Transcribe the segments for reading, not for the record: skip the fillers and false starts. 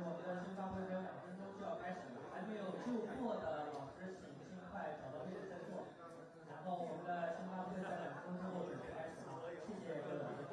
我们的新发布会2分钟就要开始，还没有就座的老师请尽快找到位置再坐。然后我们的新发布会在2分钟之后准备开始啊，谢谢各位老师。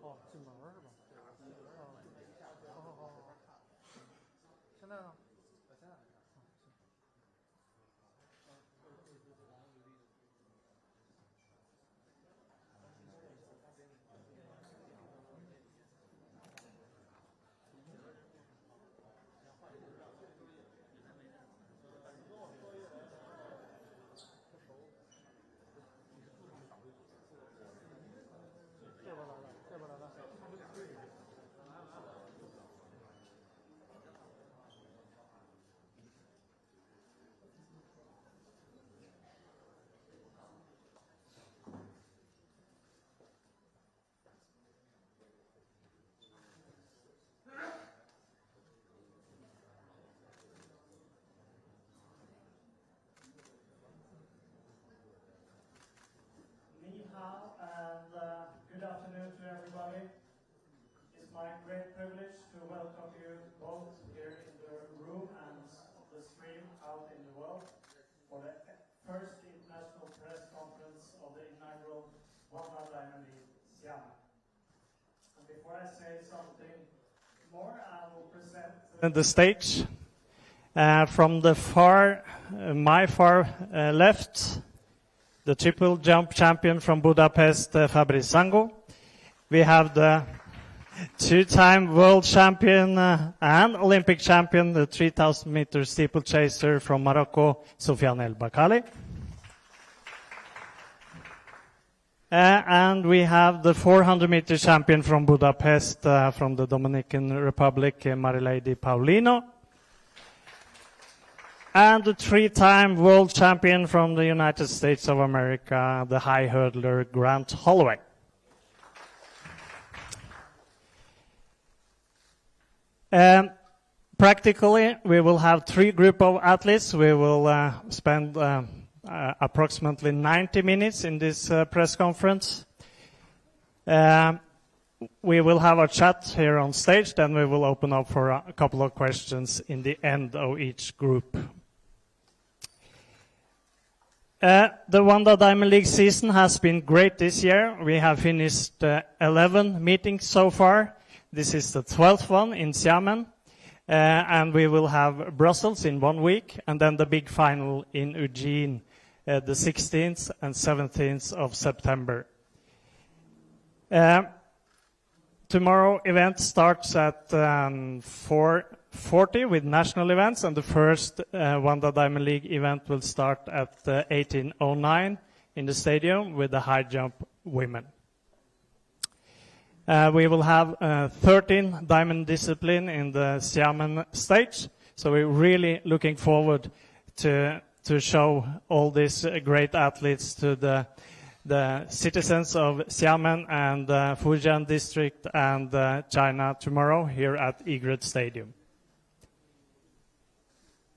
哦，进门是吧？好。现在呢？现在。Good afternoon to everybody. It's my great privilege to welcome you both here in the room and the stream out in the world for the first international press conference of the inaugural Wanda Diamond League Xiamen. And before I say something more, I will present the stage from the my far left. The triple jump champion from Budapest, Fabrice Zango. We have the two-time world champion and Olympic champion, the 3,000-meter steeplechaser from Morocco, Soufiane El Bakkali. And we have the 400-meter champion from Budapest, from the Dominican Republic, Marileidy Paulino. And the 3-time world champion from the United States of America, the high hurdler Grant Holloway. Practically, we will have 3 groups of athletes. We will spend approximately 90 minutes in this press conference. We will have a chat here on stage, then we will open up for a couple of questions in the end of each group. The Wanda Diamond League season has been great this year. We have finished 11 meetings so far. This is the 12th one in Xiamen. And we will have Brussels in 1 week, and then the big final in Eugene, the 16th and 17th of September. Tomorrow event starts at 4:40 with national events, and the first Wanda Diamond League event will start at 18:09 in the stadium with the high jump women. We will have 13 diamond discipline in the Xiamen stage, so we're really looking forward to show all these great athletes to the the citizens of Xiamen and Fujian district and China tomorrow here at Egret Stadium.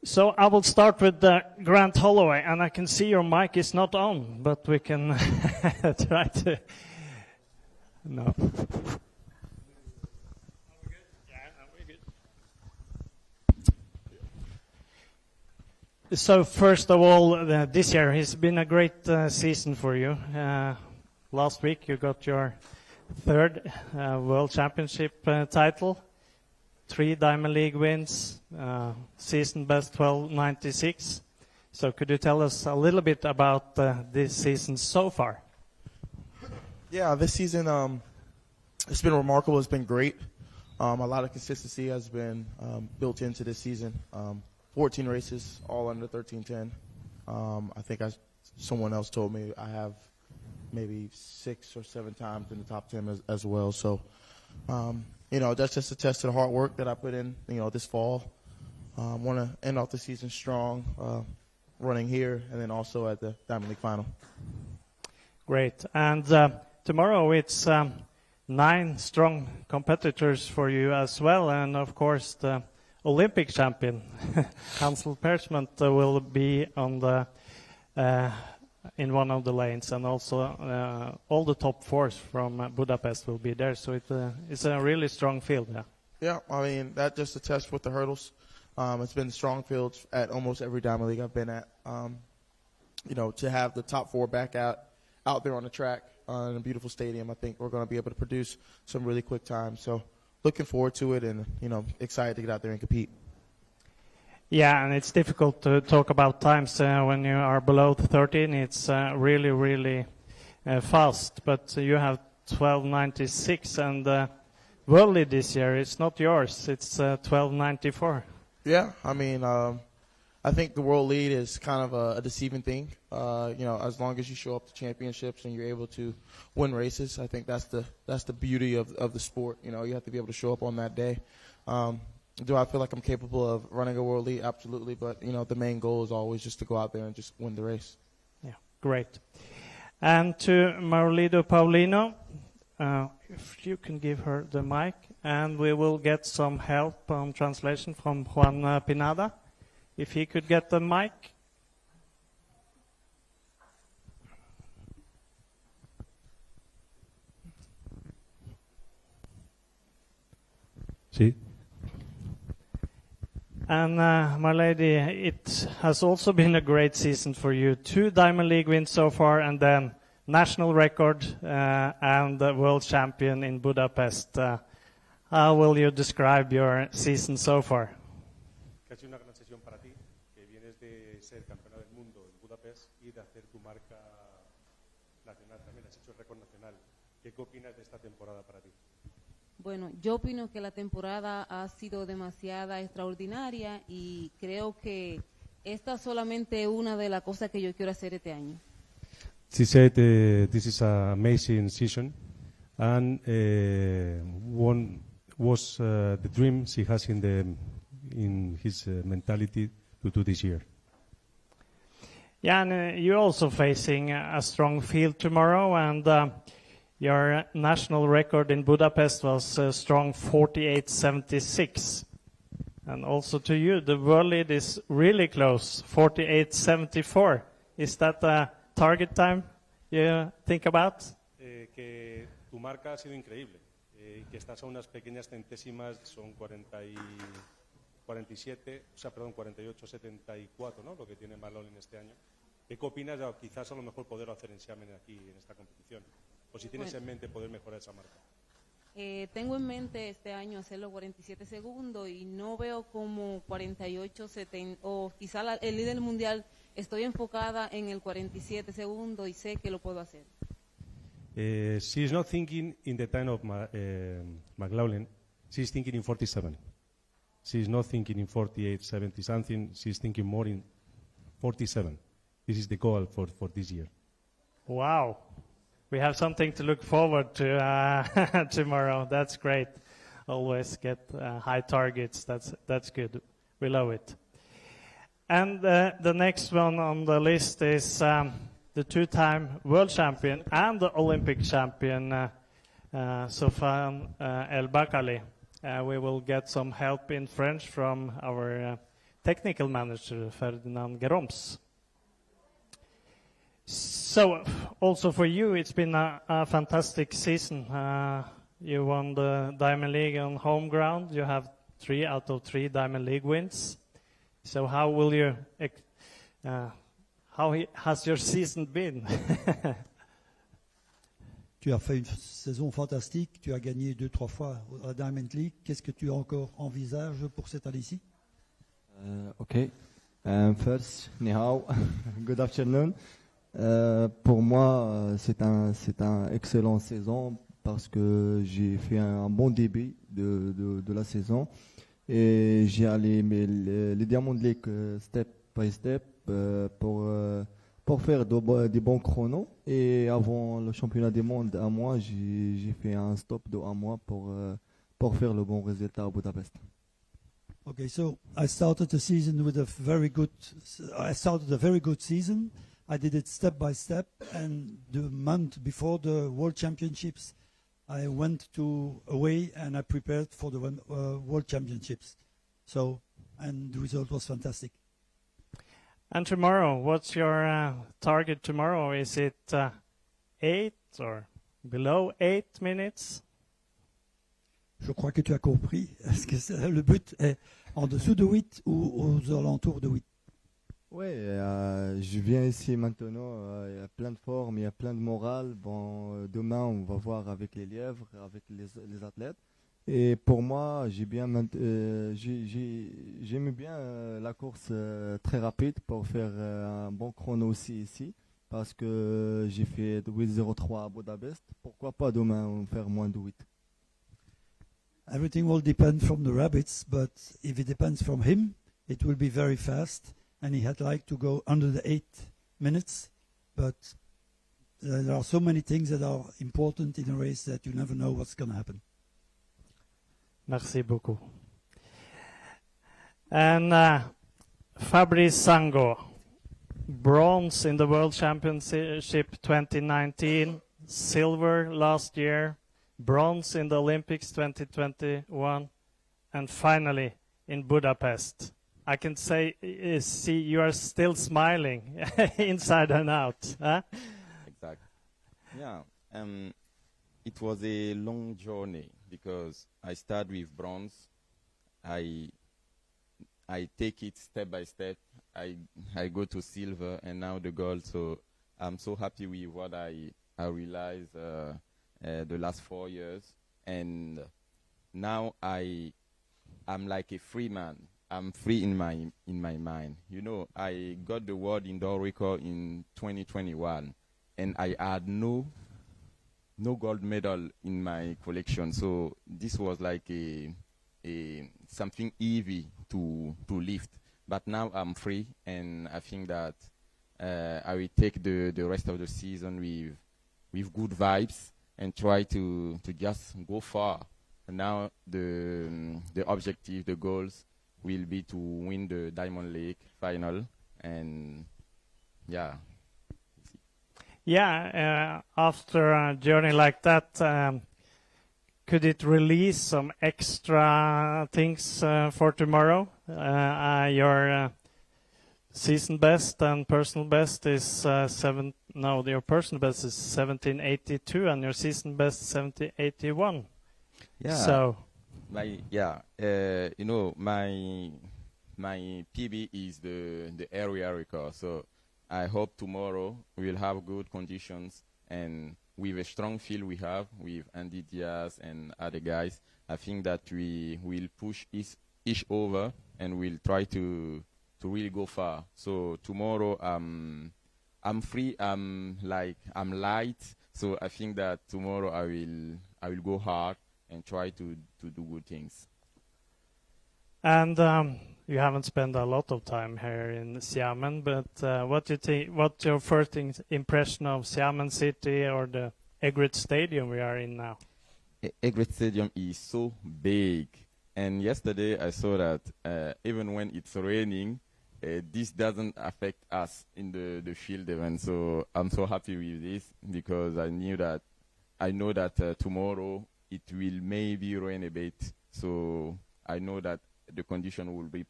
So I will start with Grant Holloway, and I can see your mic is not on, but we can try to... No. So first of all, this year has been a great season for you. Last week you got your third World Championship title, 3 Diamond League wins, season best 12.96. So could you tell us a little bit about this season so far? Yeah, this season it's been remarkable. It's been great. A lot of consistency has been built into this season. 14 races, all under 13:10. I think someone else told me I have maybe 6 or 7 times in the top 10 as well. So, that's just a test to the hard work that I put in, this fall. Want to end off the season strong, running here, and then also at the Diamond League final. Great. And tomorrow it's 9 strong competitors for you as well, and of course the Olympic champion, Hansel Persment, will be on the in one of the lanes, and also all the top 4s from Budapest will be there. So it's a really strong field. Yeah, I mean, that's just a test with the hurdles. It's been strong fields at almost every Diamond League I've been at. To have the top 4 back out there on the track in a beautiful stadium, I think we're going to be able to produce some really quick times. So looking forward to it, and excited to get out there and compete. Yeah, and it's difficult to talk about times when you are below 13. It's really, really fast. But you have 12.96, and World Lead this year, it's not yours. It's 12.94. Yeah, I mean, I think the World Lead is kind of a deceiving thing. As long as you show up to championships and you're able to win races, I think that's the beauty of the sport. You have to be able to show up on that day. Do I feel like I'm capable of running a World Lead? Absolutely. But, the main goal is always just to go out there and just win the race. Yeah, great. And to Marileidy Paulino, if you can give her the mic, and we will get some help on translation from Juan Pinada. If he could get the mic. Sí. And Marileidy, it has also been a great season for you. 2 Diamond League wins so far, and then national record and the world champion in Budapest. How will you describe your season so far? Casi una gran sesión para ti, que vienes de ser campeona del mundo en Budapest y de hacer tu marca nacional también. Has hecho el récord nacional. ¿Qué opinas de esta temporada para ti? Bueno, yo opino que la temporada ha sido demasiado extraordinaria y creo que esta es solamente una de las cosas que yo quiero hacer este año. She said this is an amazing season, and one was the dream she has in his mentality to do this year. Yeah, and you're also facing a strong field tomorrow, and your national record in Budapest was a strong 48.76. And also to you, the world lead is really close, 48.74. Is that a target time you think about? Que tu marca ha sido increíble, que estás a unas pequeñas centésimas, son 48.74, ¿no? Lo que tiene Marcell este año. ¿Qué opinas de quizás a lo mejor poderlo hacer en Xiamen aquí en esta competición? O si tienes en mente poder mejorar esa marca. Tengo en mente este año hacerlo 47 segundos y no veo como 48, 70, o quizá el líder mundial. Estoy enfocada en el 47 segundos y sé que lo puedo hacer. She is not thinking in the time of McLaughlin. She is thinking in 47. She is not thinking in 48, 70 something. She is thinking more in 47. This is the goal for this year. Wow. We have something to look forward to tomorrow. That's great. Always get high targets. That's good. We love it. And the next one on the list is the two-time world champion and the Olympic champion, Soufiane El Bakkali. We will get some help in French from our technical manager, Ferdinand Geroms. So, also for you, it's been a fantastic season. You won the Diamond League on home ground. You have 3 out of 3 Diamond League wins. So how will you, has your season been? Tu as fait une saison fantastique, tu as gagné 2-3 fois à Diamond League. Qu'est-ce que tu encore envisages pour cette année-ci? Okay. First, ni hao. Good afternoon. Pour moi, c'est un excellent saison parce que j'ai fait un bon début de la saison et j'ai allé les Diamond League step by step pour faire des bons chronos. Et avant le championnat du monde, un mois, j'ai fait un stop de 1 mois pour faire le bon résultat à Budapest. Okay, so I started the season with a very good season. I did it step by step, and the month before the World Championships, I went away and I prepared for the World Championships. So, and the result was fantastic. And tomorrow, what's your target tomorrow? Is it 8 or below 8 minutes? Je crois que tu as compris. Est-ce que le but est en dessous de 8 ou aux alentours de 8? Oui, je viens ici maintenant, il y a plein de formes, il y a plein de morale. Bon, demain, on va voir avec les lièvres, avec les athlètes. Et pour moi, j'aime bien la course très rapide pour faire un bon chrono aussi ici. Parce que j'ai fait 8:03 à Budapest. Pourquoi pas demain on faire moins de 8? Everything will depend from the rabbits, but if it depends from him, it will be very fast. And he had like to go under the 8 minutes, but there are so many things that are important in a race that you never know what's going to happen. Merci beaucoup. And Fabrice Zango, bronze in the World Championship 2019, silver last year, bronze in the Olympics 2021, and finally in Budapest. I can see you are still smiling inside and out. Huh? Exactly. Yeah. It was a long journey because I start with bronze. I take it step by step. I go to silver and now the gold. So I'm so happy with what I realized the last 4 years. And now I'm like a free man. I'm free in my mind. You know, I got the world indoor record in 2021, and I had no gold medal in my collection. So this was like a something easy to lift. But now I'm free, and I think that I will take the rest of the season with good vibes and try to just go far. And now the objective, the goals, will be to win the Diamond League final, and yeah. Yeah, after a journey like that, could it release some extra things for tomorrow? Your season best and personal best is your personal best is 1782, and your season best 1781. Yeah. So. You know, my PB is the area record, so I hope tomorrow we will have good conditions, and with a strong field we have with Andy Diaz and other guys, I think that we will push each over and we'll try to really go far. So tomorrow I'm free, I'm light, so I think that tomorrow I will go hard and try to do good things. And you haven't spent a lot of time here in Xiamen, but what do you think? What's your first impression of Xiamen City or the Egret Stadium we are in now? Egret Stadium is so big, and yesterday I saw that even when it's raining, this doesn't affect us in the field event. So I'm so happy with this because I know that tomorrow it will maybe rain a bit. So I know that the condition will be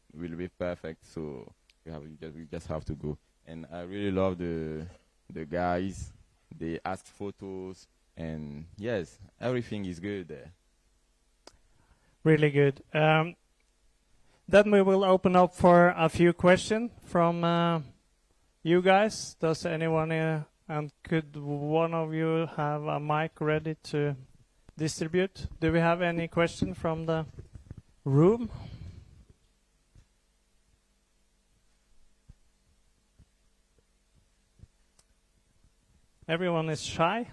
perfect. So we just have to go. And I really love the guys. They ask photos, and yes, everything is good there. Really good. Then we will open up for a few questions from you guys. Does anyone and could one of you have a mic ready to distribute? Do we have any question from the room? Everyone is shy.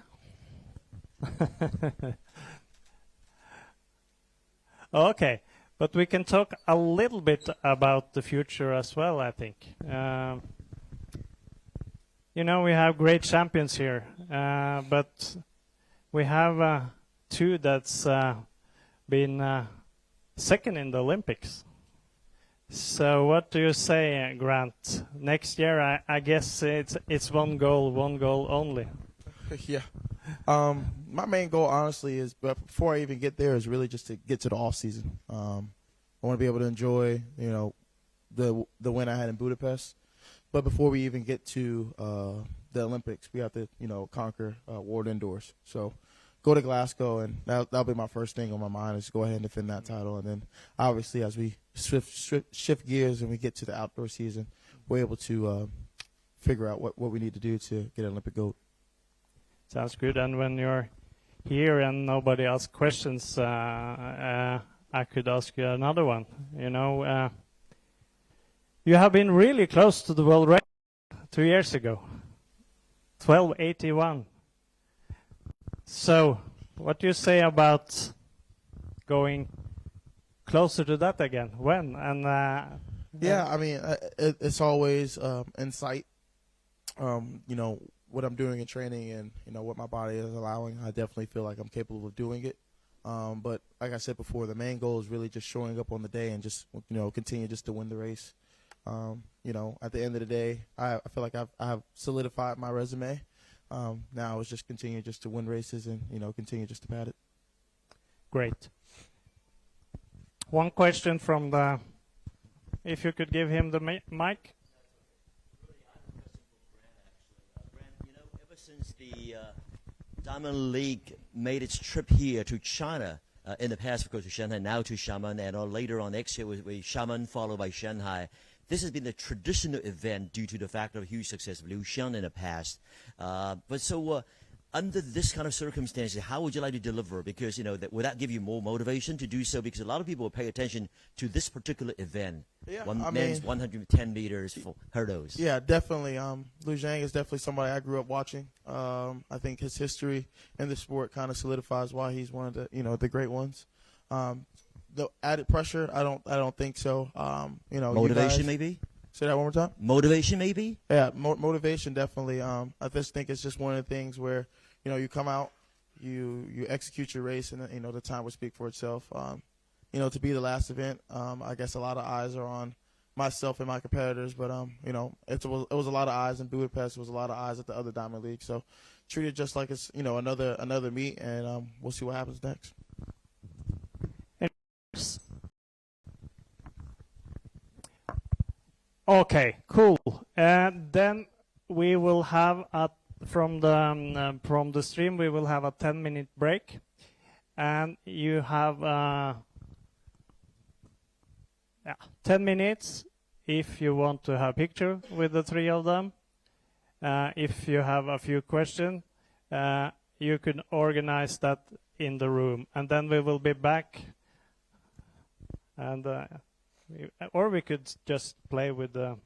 Okay, but we can talk a little bit about the future as well, I think. You know, we have great champions here, but we have two that's been second in the Olympics. So what do you say, Grant? Next year, I guess it's one goal only. Yeah. My main goal, honestly, is before I even get there, is really just to get to the off season. I want to be able to enjoy, you know, the win I had in Budapest. But before we even get to the Olympics, we have to, you know, conquer World Indoors. So go to Glasgow, and that'll be my first thing on my mind, is go ahead and defend that title. And then, obviously, as we shift gears and we get to the outdoor season, we're able to figure out what we need to do to get an Olympic gold. Sounds good. And when you're here and nobody asks questions, I could ask you another one. You know, you have been really close to the world record 2 years ago, 12:81. So, what do you say about going closer to that again? When? And yeah, I mean, it's always in sight. You know, what I'm doing in training and, you know, what my body is allowing, I definitely feel like I'm capable of doing it. But like I said before, the main goal is really just showing up on the day and just, you know, continue just to win the race. You know, at the end of the day, I feel like I have solidified my resume. Now it's just continue just to win races and, you know, continue just to pad it. Great. One question from the, if you could give him the mic. Since the Diamond League made its trip here to China, in the past, of course, to Shanghai, now to Xiamen, and later on next year with Xiamen, followed by Shanghai. This has been a traditional event due to the fact of huge success of Liu Xian in the past. But so, under this kind of circumstances, how would you like to deliver? Because, you know, would that give you more motivation to do so? Because a lot of people will pay attention to this particular event. Yeah, Men's 110 meters for hurdles. Yeah, definitely. Liu Xian is definitely somebody I grew up watching. I think his history in the sport kind of solidifies why he's one of the, you know, the great ones. The added pressure, I don't think so. You know, motivation maybe. Say that one more time. Motivation maybe. Yeah, motivation definitely. I just think it's just one of the things where, you know, you come out, you execute your race, and, you know, the time will speak for itself. You know, to be the last event, I guess a lot of eyes are on myself and my competitors, but you know, it was a lot of eyes in Budapest. It was a lot of eyes at the other Diamond League. So treat it just like it's, you know, another meet, and we'll see what happens next. Okay, cool. Then we will have from the stream we will have a 10-minute break, and you have 10 minutes if you want to have a picture with the three of them. If you have a few questions, you can organize that in the room, and then we will be back. And or we could just play with the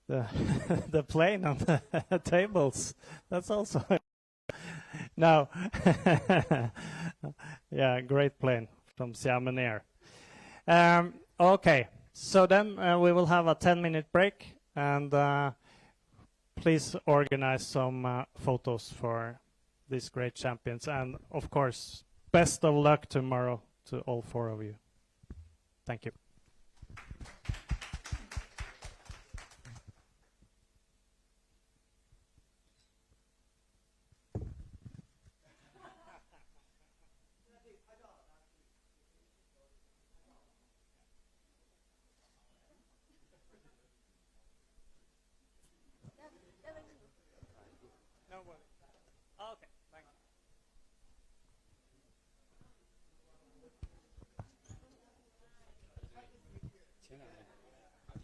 the plane on the tables. That's also no. Yeah, great plane from Xiamen Air. Okay, so then we will have a 10-minute break, and please organize some photos for these great champions, and of course, best of luck tomorrow to all four of you. Thank you. No worries. Okay, thank you.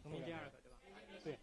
从明第二个对吧？对。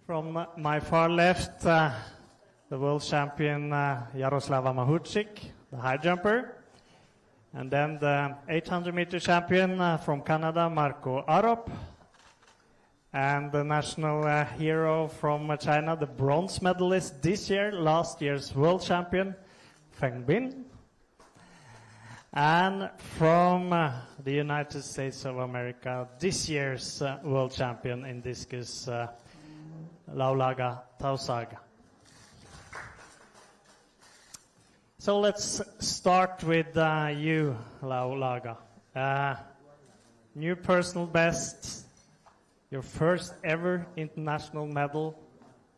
From my far left, the world champion Yaroslava Mahuchikh, the high jumper. And then the 800-meter champion from Canada, Marco Arop. And the national hero from China, the bronze medalist this year, last year's world champion, Feng Bin. And from the United States of America, this year's world champion in discus, Laulauga, Tausaga. So let's start with you, Laulauga. New personal best, your first ever international medal,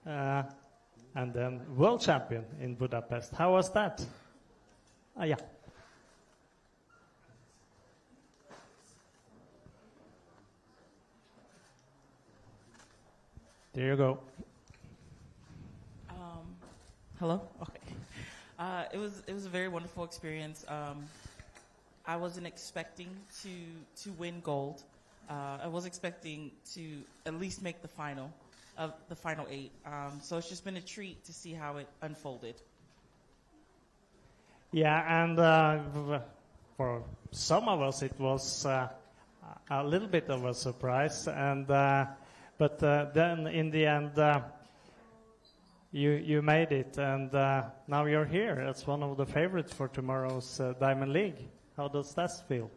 and then world champion in Budapest. How was that? Yeah. There you go. Hello? Okay. It was a very wonderful experience. I wasn't expecting to win gold. I was expecting to at least make the final 8. So it's just been a treat to see how it unfolded. Yeah, and for some of us it was a little bit of a surprise, and but then in the end you made it, and now you're here. That's one of the favorites for tomorrow's Diamond League. How does that feel?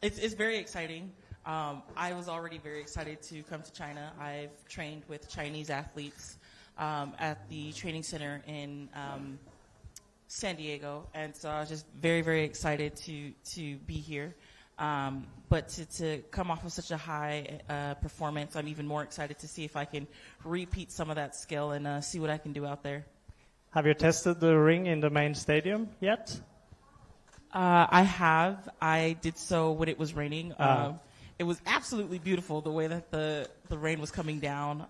It's very exciting. I was already very excited to come to China. I've trained with Chinese athletes at the training center in San Diego, and so I was just very, very excited to be here. But to come off of such a high performance, I'm even more excited to see if I can repeat some of that skill and see what I can do out there. Have you tested the ring in the main stadium yet? I have. I did so when it was raining. It was absolutely beautiful the way that the rain was coming down.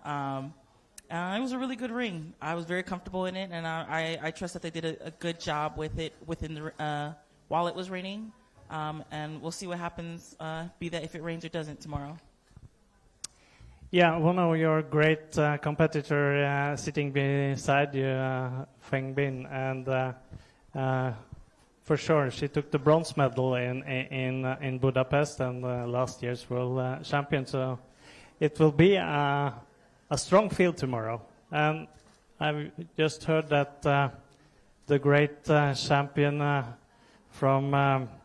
It was a really good ring. I was very comfortable in it, and I trust that they did a good job with it within the while it was raining. And we'll see what happens, be that if it rains or doesn't tomorrow. Yeah, one of your great competitor sitting beside you, Feng Bin, and for sure she took the bronze medal in Budapest and last year's world champion. So it will be a strong field tomorrow. And I've just heard that the great champion from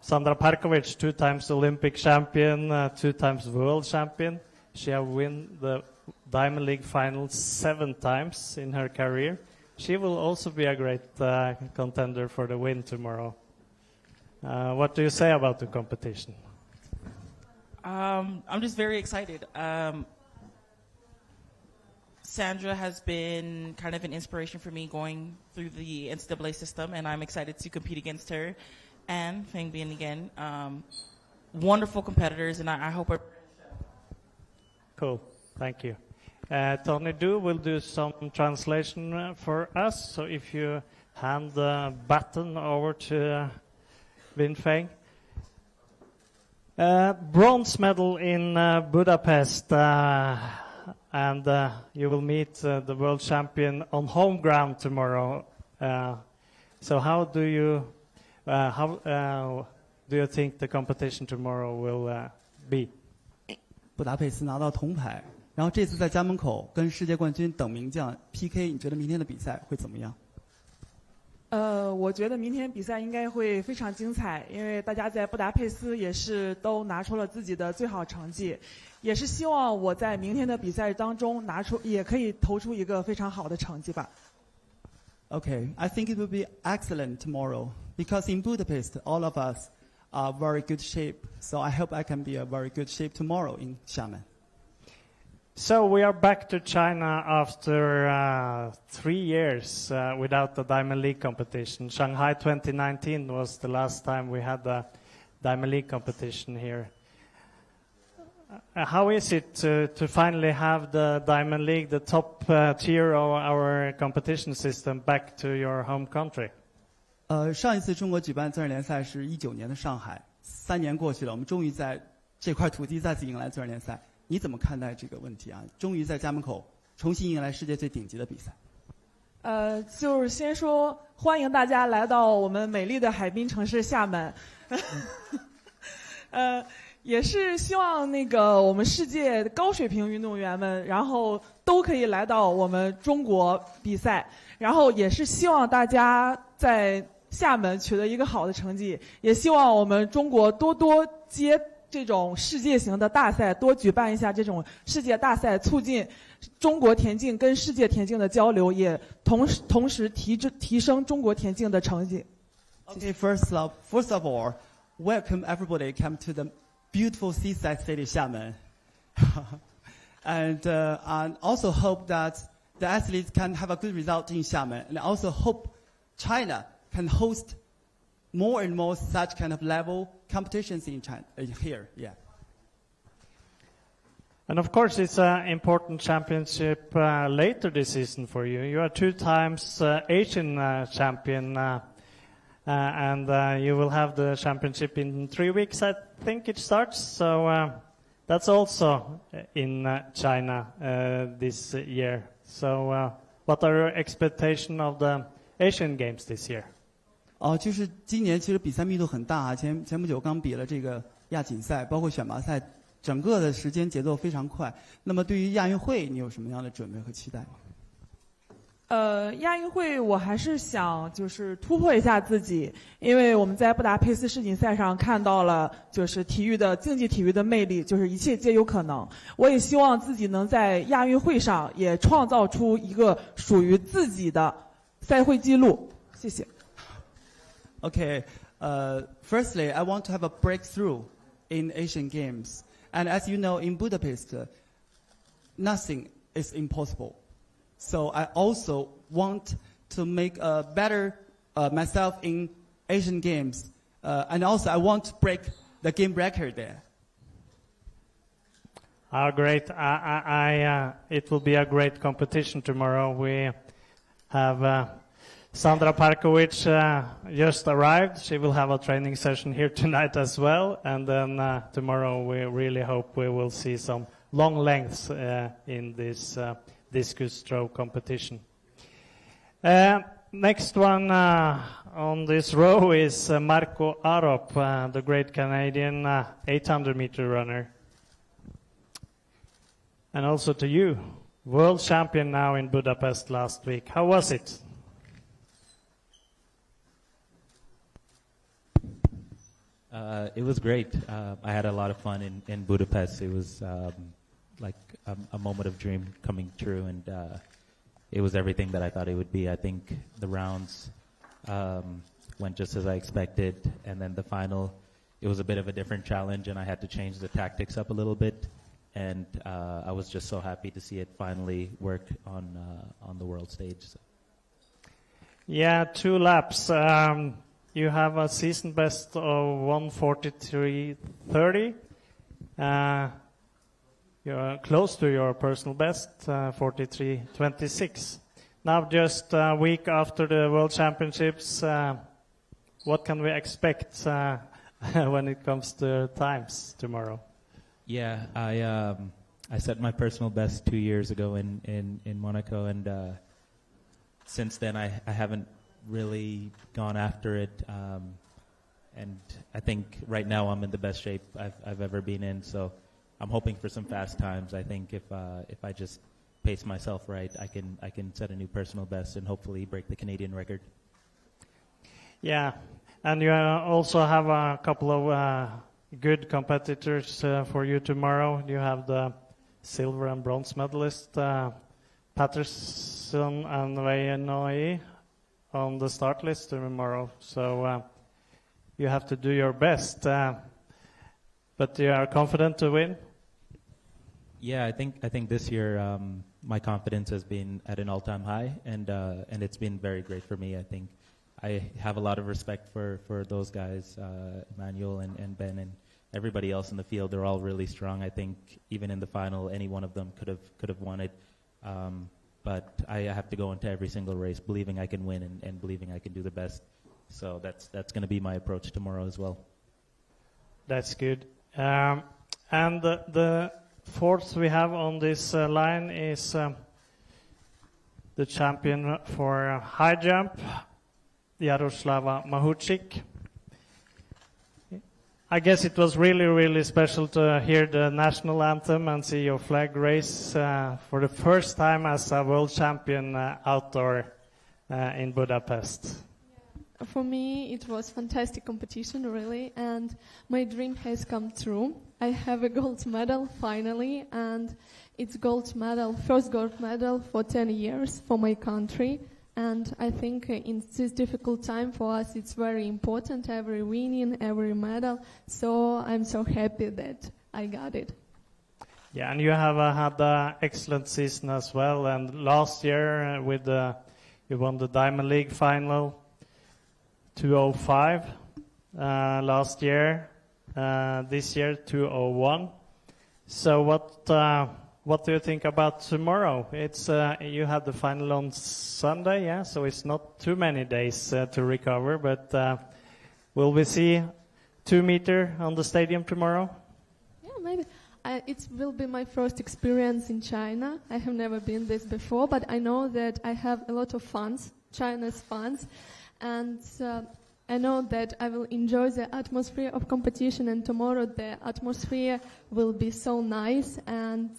Sandra Parkovic, 2 times Olympic champion, 2 times world champion. She has won the Diamond League final 7 times in her career. She will also be a great contender for the win tomorrow. What do you say about the competition? I'm just very excited. Sandra has been kind of an inspiration for me going through the NCAA system, and I'm excited to compete against her. And Feng Bin again, wonderful competitors, and I hope. Cool, thank you. Tony Du will do some translation for us. So if you hand the baton over to Bin Feng. Bronze medal in Budapest, and you will meet the world champion on home ground tomorrow. So how do you think the competition tomorrow will be? 布达佩斯拿到铜牌，然后这次在家门口跟世界冠军等名将 PK， 你觉得明天的比赛会怎么样？我觉得明天比赛应该会非常精彩，因为大家在布达佩斯也是都拿出了自己的最好成绩，也是希望我在明天的比赛当中也可以投出一个非常好的成绩吧。Okay, I think it will be excellent tomorrow because in Budapest all of us are very good shape. So I hope I can be a very good shape tomorrow in Xiamen. So we are back to China after 3 years without the Diamond League competition. Shanghai 2019 was the last time we had the Diamond League competition here. How is it to finally have the Diamond League, the top tier of our competition system, back to your home country? 上一次中国举办自然联赛是19年的上海，3年过去了，我们终于在这块土地再次迎来自然联赛，你怎么看待这个问题啊？终于在家门口重新迎来世界最顶级的比赛。就是先说欢迎大家来到我们美丽的海滨城市厦门，也是希望那个我们世界高水平运动员们，然后都可以来到我们中国比赛，然后也是希望大家在厦门取得一个好的成绩，也希望我们中国多多接这种世界型的大赛，多举办一下这种世界大赛，促进中国田径跟世界田径的交流，也同时提升中国田径的成绩。Okay, first of all, welcome everybody come to the beautiful seaside city Xiamen, and also hope that the athletes can have a good result in Xiamen, and also hope China can host more and more such kind of level competitions in China here. Yeah. And of course, it's an important championship later this season for you. You are 2 times Asian champion, and you will have the championship in 3 weeks, I think it starts. So that's also in China this year. So what are your expectations of the Asian Games this year? 就是今年其实比赛密度很大啊，前不久刚比了这个亚锦赛，包括选拔赛，整个的时间节奏非常快。那么对于亚运会，你有什么样的准备和期待吗？亚运会我还是想就是突破一下自己，因为我们在布达佩斯世锦赛上看到了就是竞技体育的魅力，就是一切皆有可能。我也希望自己能在亚运会上也创造出一个属于自己的赛会纪录。谢谢。Okay, firstly, I want to have a breakthrough in Asian Games. And as you know, in Budapest, nothing is impossible. So I also want to make a better myself in Asian Games. And also I want to break the game record there. Great. It will be a great competition tomorrow. We have Sandra Parkovic just arrived. She will have a training session here tonight as well. And then tomorrow we really hope we will see some long lengths in this discus throw competition. Next one on this row is Marco Arop, the great Canadian 800-meter runner. And also to you, world champion now in Budapest last week. How was it? It was great. I had a lot of fun in Budapest. It was like a moment of dream coming true, and it was everything that I thought it would be. I think the rounds went just as I expected, and then the final, it was a bit of a different challenge, and I had to change the tactics up a little bit, and I was just so happy to see it finally work on the world stage. So. Yeah, 2 laps. You have a season best of 1:43.30. You're close to your personal best, 43.26. Now, just a week after the World Championships, what can we expect when it comes to times tomorrow? Yeah, I set my personal best 2 years ago in Monaco, and since then I haven't really gone after it, and I think right now I'm in the best shape I've ever been in. So I'm hoping for some fast times. I think if I just pace myself right, I can set a new personal best and hopefully break the Canadian record. Yeah, and you also have a couple of good competitors for you tomorrow. You have the silver and bronze medalist Patterson and Vainoi on the start list tomorrow, so you have to do your best. But you are confident to win? Yeah, I think this year my confidence has been at an all-time high, and it's been very great for me. I think I have a lot of respect for those guys, Emmanuel and Ben and everybody else in the field. They're all really strong. I think even in the final, any one of them could have won it. But I have to go into every single race believing I can win and believing I can do the best. So that's going to be my approach tomorrow as well. That's good. And the fourth we have on this line is the champion for high jump, Yaroslava Mahuchikh. I guess it was really, really special to hear the national anthem and see your flag raise for the first time as a world champion outdoor in Budapest. For me, it was fantastic competition, really, and my dream has come true. I have a gold medal finally, and it's first gold medal for 10 years for my country. And I think in this difficult time for us, it's very important, every winning, every medal. So I'm so happy that I got it. Yeah, and you have had an excellent season as well. And last year, you won the Diamond League final, 205. Last year, this year, 201. So what do you think about tomorrow? It's you had the final on Sunday, yeah, so it's not too many days to recover, but will we see 2 meter on the stadium tomorrow? Yeah, maybe. It will be my first experience in China. I have never been this before, but I know that I have a lot of fans, China's fans, and I know that I will enjoy the atmosphere of competition, and tomorrow the atmosphere will be so nice, and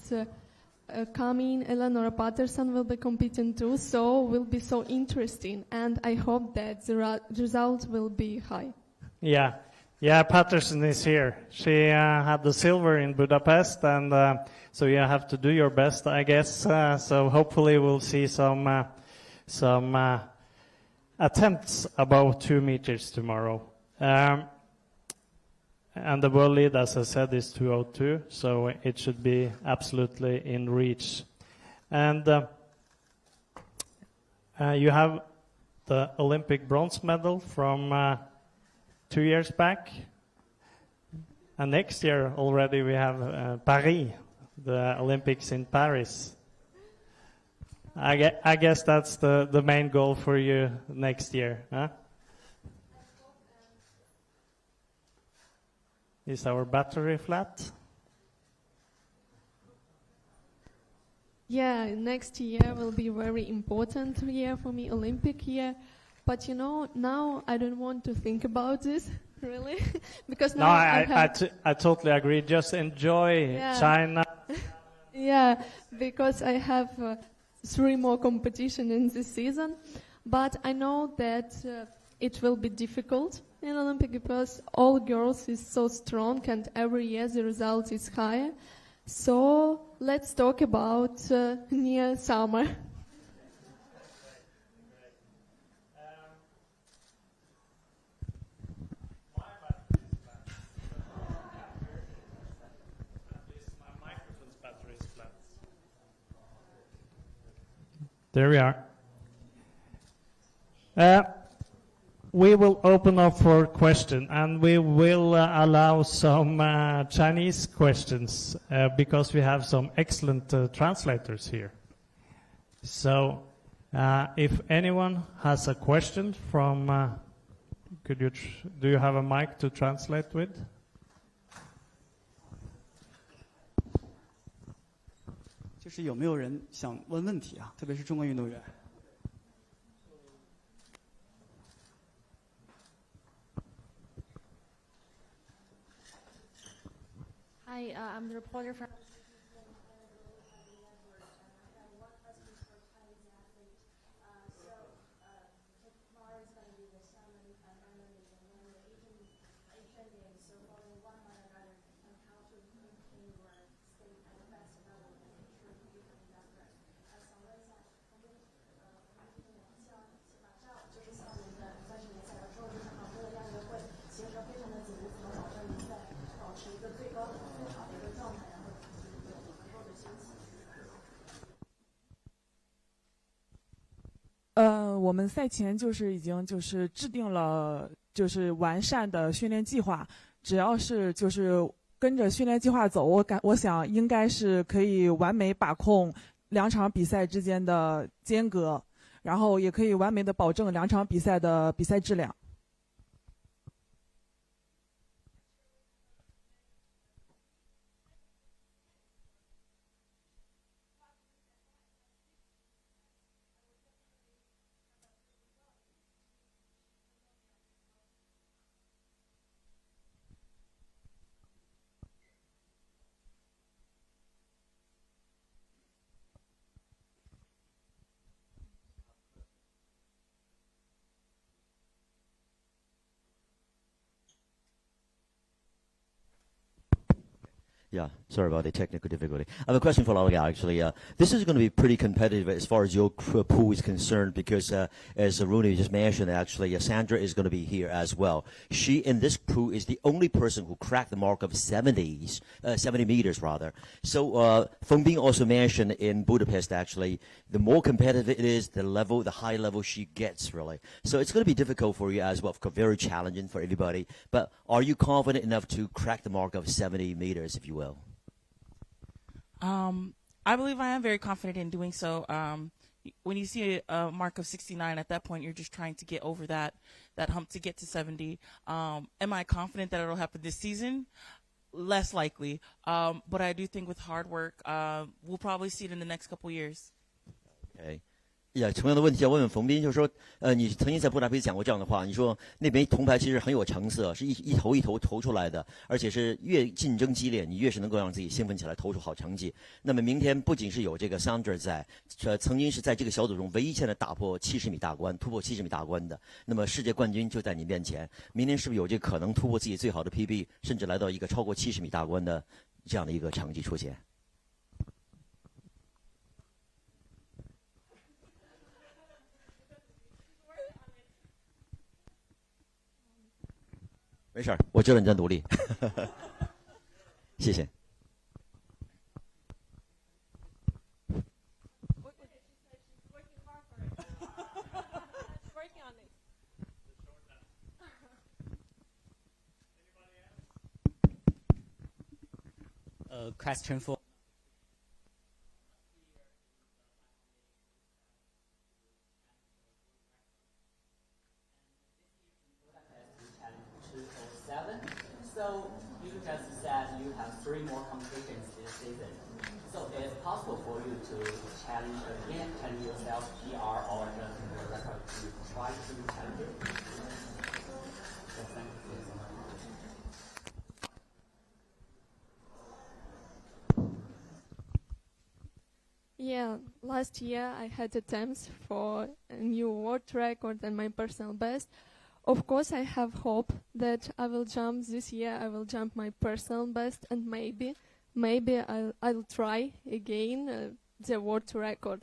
coming Eleanor Patterson will be competing too, so will be so interesting, and I hope that the result will be high. Yeah, Patterson is here. She had the silver in Budapest, and so you have to do your best, I guess. So hopefully we'll see some attempts above 2 meters tomorrow. And the world lead, as I said, is 202, so it should be absolutely in reach. And you have the Olympic bronze medal from 2 years back. And next year already we have Paris, the Olympics in Paris. I guess that's the main goal for you next year, huh? Is our battery flat? Yeah, next year will be very important year for me, Olympic year. But you know, now I don't want to think about this, really, because now I totally agree. Just enjoy China. Yeah, because I have 3 more competitions in this season. But I know that it will be difficult in Olympic because all girls is so strong and every year the result is higher. So let's talk about near summer. There we are. We will open up for question, and we will allow some Chinese questions because we have some excellent translators here. So, if anyone has a question from, do you have a mic to translate with? 就是有没有人想问问题啊？特别是中国运动员。Hi, I'm the reporter from. Tomorrow is going to be the Xiamen Diamond League and then the Asian Games. So following one by another, and how to maintain your state at the best level and make sure you become that best. 想问一下，我们像就是像您的赛事联赛的时候，就是好多的亚运会协调非常的紧密，才能保证比赛保持一个最高最好的一个状态，然后有足够的休息。我们赛前就是已经就是制定了就是完善的训练计划，只要是就是跟着训练计划走，我想应该是可以完美把控2场比赛之间的间隔，然后也可以完美的保证2场比赛的比赛质量。Yeah, sorry about the technical difficulty. I have a question for Laulauga, actually. This is going to be pretty competitive as far as your pool is concerned because, as Rooney just mentioned, actually, Sandra is going to be here as well. She, in this pool, is the only person who cracked the mark of 70 meters, rather. So, Feng Bing also mentioned in Budapest, actually, the more competitive it is, the high level she gets, really. So it's going to be difficult for you as well, very challenging for everybody. But are you confident enough to crack the mark of 70 meters, if you will? I believe I am very confident in doing so. When you see a mark of 69, at that point, you're just trying to get over that hump to get to 70. Am I confident that it'll happen this season? Less likely. But I do think with hard work, we'll probably see it in the next couple years. Okay. 同样的问题要问问冯斌，就是说，你曾经在布达佩斯讲过这样的话，你说那边铜牌其实很有成色，是一头一头投出来的，而且是越竞争激烈，你越是能够让自己兴奋起来，投出好成绩。那么明天不仅是有这个 Sandra 在，曾经是在这个小组中唯一现在打破70米大关、突破70米大关的，那么世界冠军就在你面前，明天是不是有这可能突破自己最好的 PB， 甚至来到一个超过70米大关的这样的一个成绩出现？没事儿，我知道你在努力，谢谢。Question for. So you just said you have 3 more competitions this season. So it's possible for you to challenge yourself PR or just the record to try to challenge it? Yeah, last year I had attempts for a new world record and my personal best. Of course, I have hope that I will jump this year. I will jump my personal best, and maybe I'll try again the world record.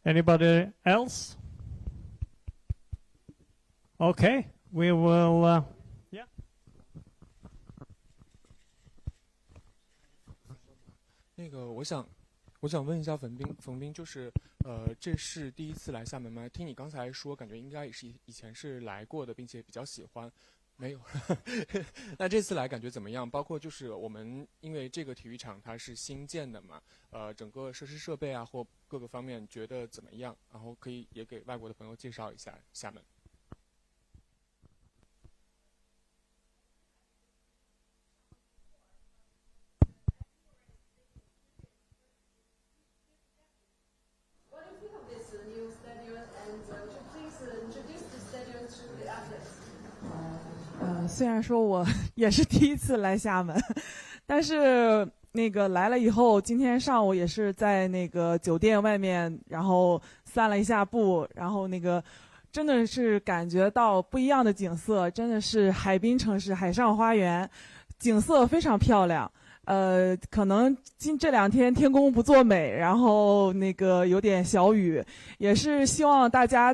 Anybody else? Okay, we will. Yeah. 那个，我想问一下冯斌，就是这是第一次来厦门吗？听你刚才说，感觉应该也是以前是来过的，并且比较喜欢。没有，那这次来感觉怎么样？包括就是我们因为这个体育场它是新建的嘛，整个设施设备啊或各个方面觉得怎么样？然后可以也给外国的朋友介绍一下厦门。虽然说我也是第一次来厦门，但是那个来了以后，今天上午也是在那个酒店外面，然后散了一下步，然后那个真的是感觉到不一样的景色，真的是海滨城市、海上花园，景色非常漂亮。可能这2天天公不作美，然后那个有点小雨，也是希望大家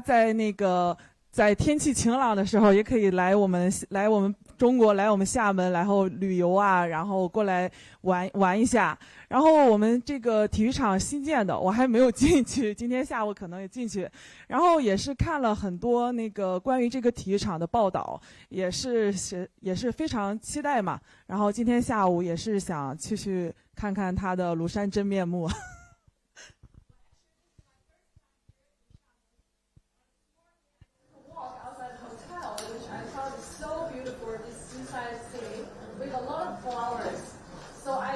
在天气晴朗的时候，也可以来我们中国，来我们厦门，然后旅游啊，然后过来玩一下。然后我们这个体育场新建的，我还没有进去，今天下午可能也进去。然后也是看了很多那个关于这个体育场的报道，也是非常期待嘛。然后今天下午也是想去看看它的庐山真面目。So I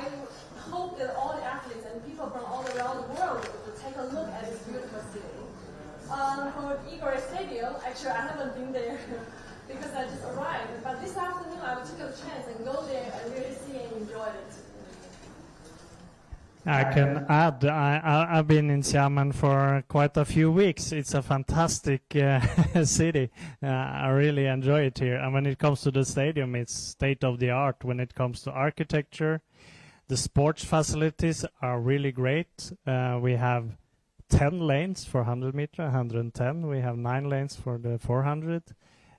hope that all the athletes and people from all around the world will take a look at this beautiful city. For Igor Stadium, actually I haven't been there because I just arrived. But this afternoon I will take a chance and go there and really see and enjoy it. I can add, I've been in Xiamen for quite a few weeks. It's a fantastic city. I really enjoy it here. And when it comes to the stadium, it's state of the art. When it comes to architecture, the sports facilities are really great. We have 10 lanes for 100 meter, 110. We have 9 lanes for the 400.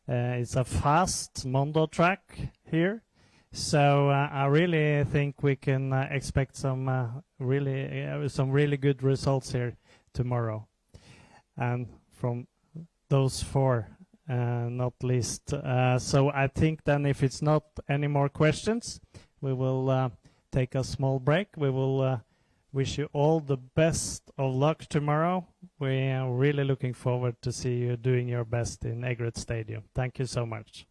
It's a fast Mondo track here. So I really think we can expect some really good results here tomorrow. And from those 4, not least. So I think then if it's not any more questions, we will take a small break. We will wish you all the best of luck tomorrow. We are really looking forward to see you doing your best in Egret Stadium. Thank you so much.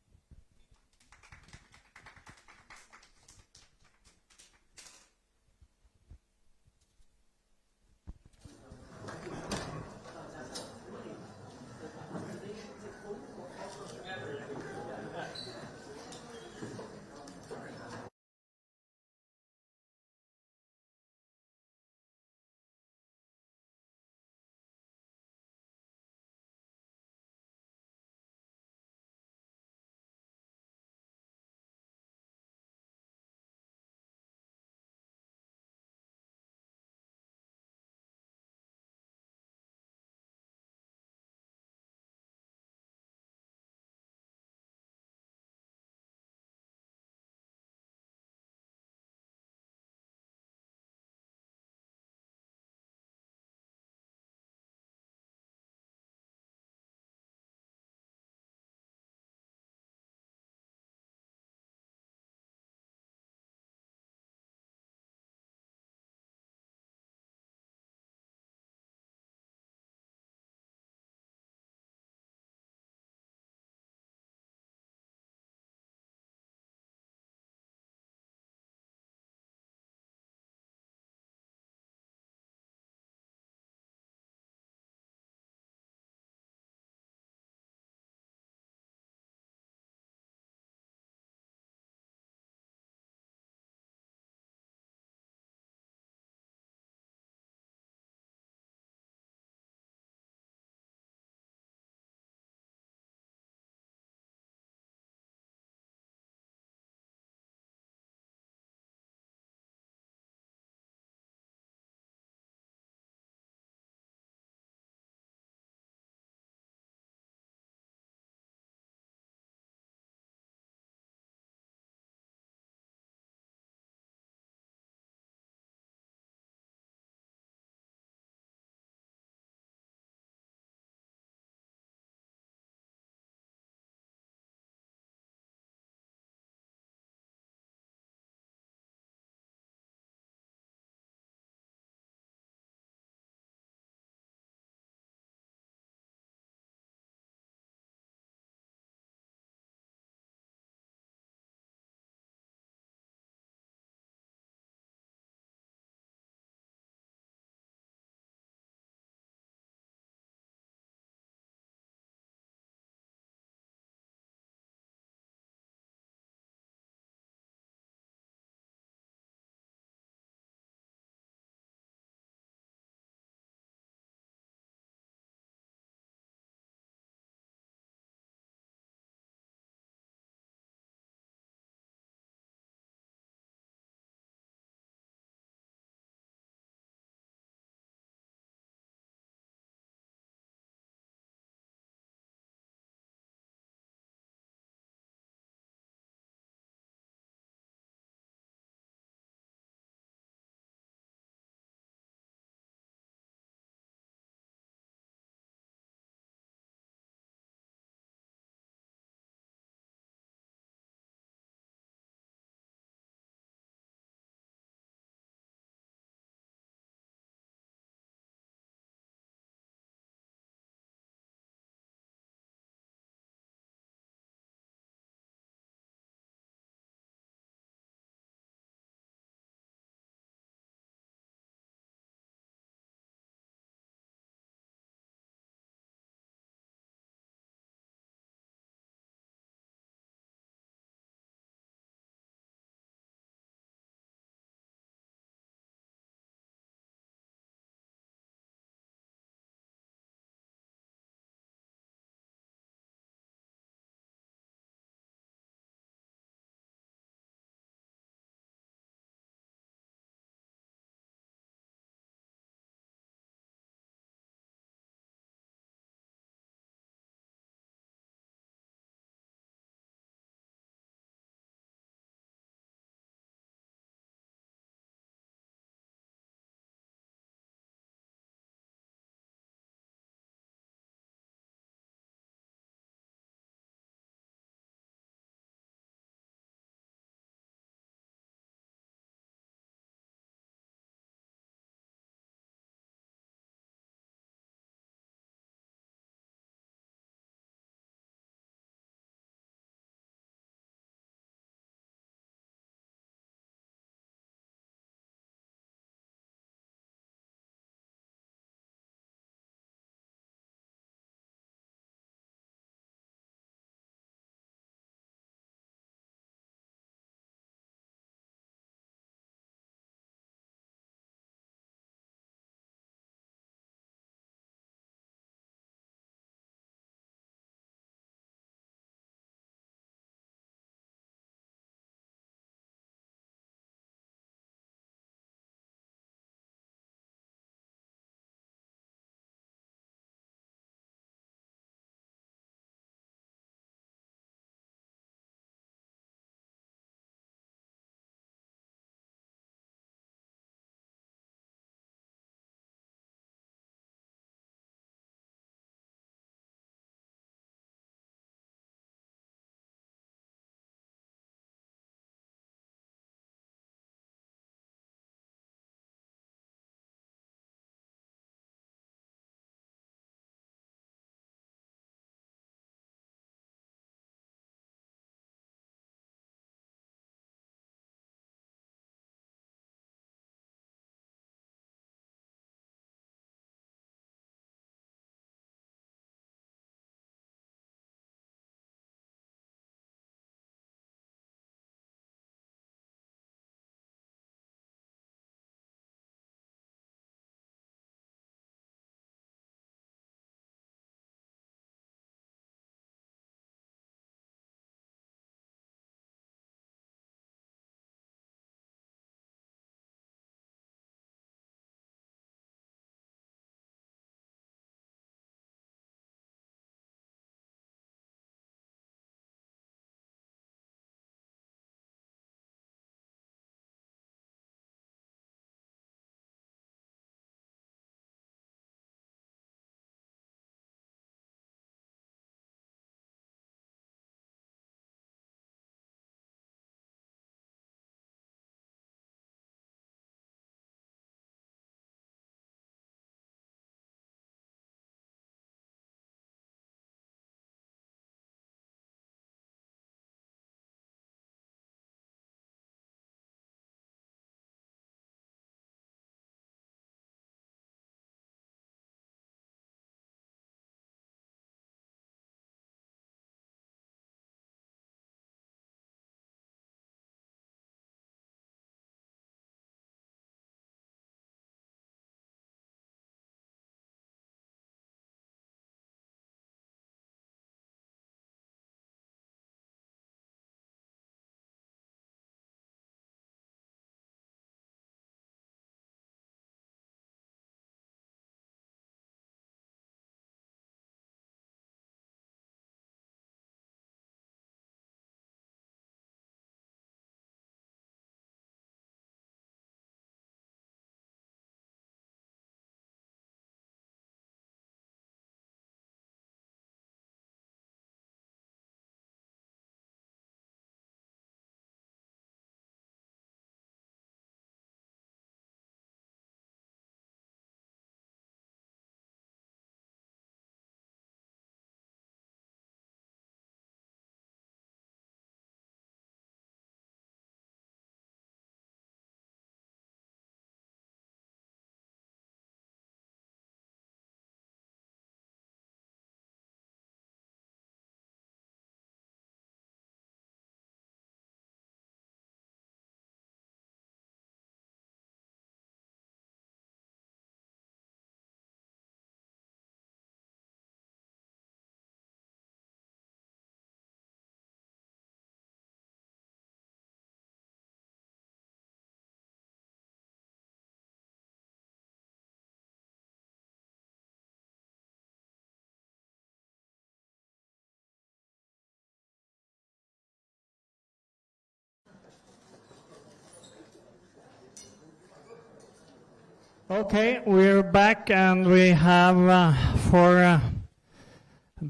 Okay, we're back and we have four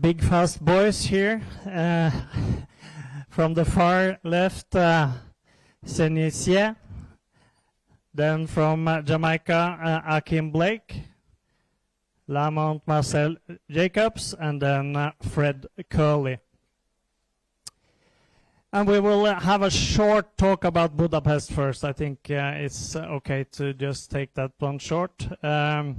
big fast boys here. From the far left, Zhenye Xie. Then from Jamaica, Ackeem Blake, Lamont, Marcell, Jacobs, and then Fred Kerley. And we will have a short talk about Budapest first. I think it's okay to just take that one short. Ackeem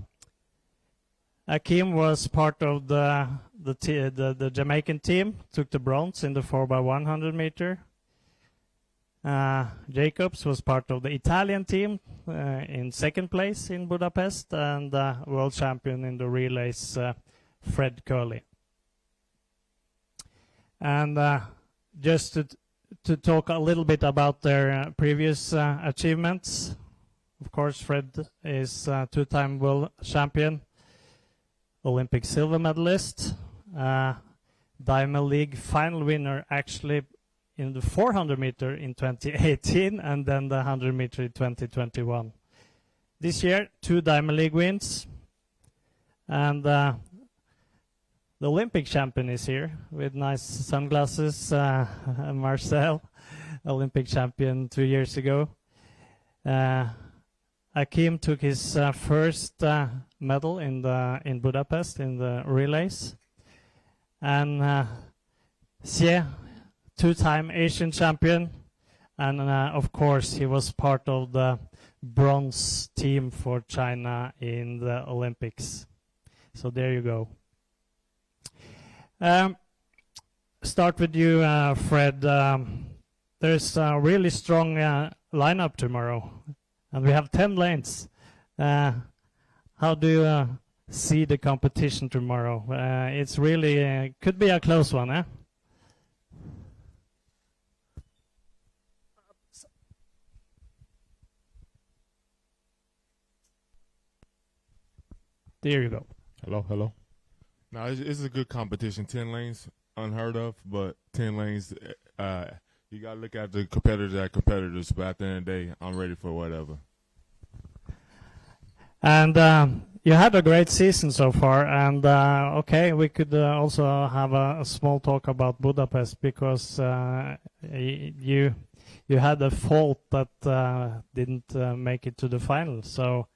was part of the Jamaican team, took the bronze in the 4x100 meter. Jacobs was part of the Italian team in second place in Budapest, and world champion in the relays, Fred Kerley. And just to talk a little bit about their previous achievements. Of course, Fred is two-time world champion, Olympic silver medalist, Diamond League final winner actually in the 400 meter in 2018 and then the 100 meter in 2021. This year, 2 Diamond League wins, and the Olympic champion is here with nice sunglasses, Marcell, Olympic champion 2 years ago. Ackeem took his first medal in Budapest in the relays. And Xie, 2-time Asian champion. And of course, he was part of the bronze team for China in the Olympics. So there you go. Start with you, Fred. There's a really strong lineup tomorrow, and we have 10 lanes. How do you see the competition tomorrow? It's really could be a close one, eh? There you go. Hello. No, it's a good competition. 10 lanes, unheard of, but 10 lanes, you got to look at the competitors as competitors, but at the end of the day, I'm ready for whatever. And you had a great season so far, and okay, we could also have a small talk about Budapest, because you had a fault that didn't make it to the final, so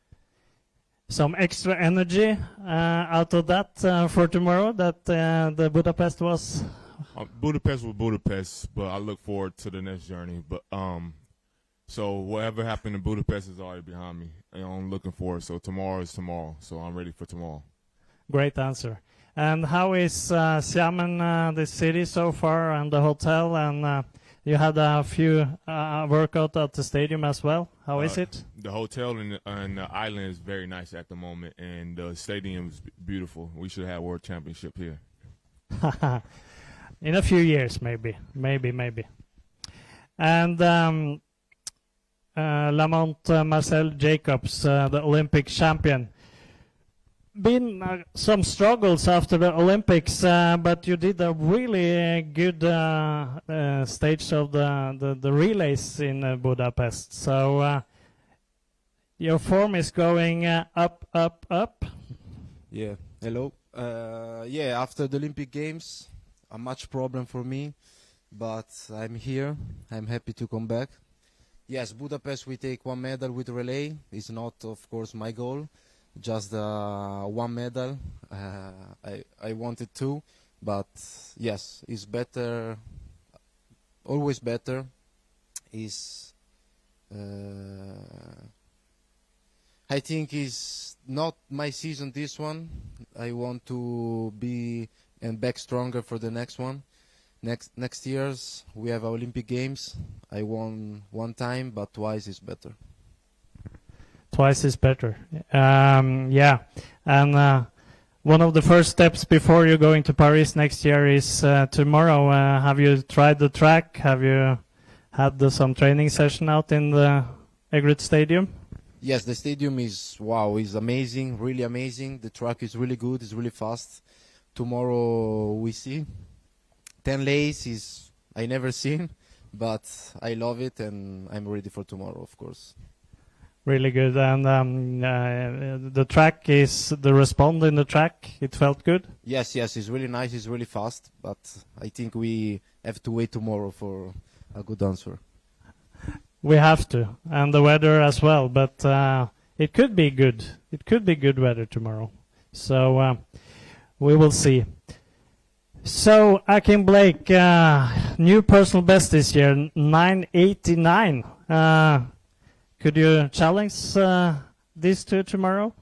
some extra energy out of that for tomorrow, that the Budapest was? Budapest was Budapest, but I look forward to the next journey. But so whatever happened in Budapest is already behind me, and I'm looking forward. So tomorrow is tomorrow, so I'm ready for tomorrow. Great answer. And how is Xiamen, the city so far, and the hotel? And you had a few workout at the stadium as well. How is it? The hotel and the island is very nice at the moment, and the stadium is beautiful. We should have World Championship here. In a few years, maybe. And Lamont, Marcell, Jacobs, the Olympic champion. Been some struggles after the Olympics, but you did a really good stage of the relays in Budapest. So your form is going up. Yeah, hello. Yeah, after the Olympic Games, a much problem for me, but I'm here. I'm happy to come back. Yes, Budapest, we take 1 medal with relay. It's not, of course, my goal. Just 1 medal. I wanted 2, but yes, it's better. Always better. Is I think is not my season. This one, I want to be and back stronger for the next one. Next years we have Olympic Games. I won 1 time, but twice is better. Twice is better. Yeah. And one of the first steps before you're going to Paris next year is tomorrow. Have you tried the track? Have you had some training session out in the Egret Stadium? Yes, the stadium is, wow, is amazing, really amazing. The track is really good, it's really fast. Tomorrow we see. 10 lays is I never seen, but I love it and I'm ready for tomorrow, of course. Really good. And the track is the response in the track. It felt good. Yes, it's really nice. It's really fast, but I think we have to wait tomorrow for a good answer. We have to, and the weather as well. But it could be good. It could be good weather tomorrow. So we will see. So Ackeem Blake, new personal best this year, 9:89. Could you challenge these two tomorrow?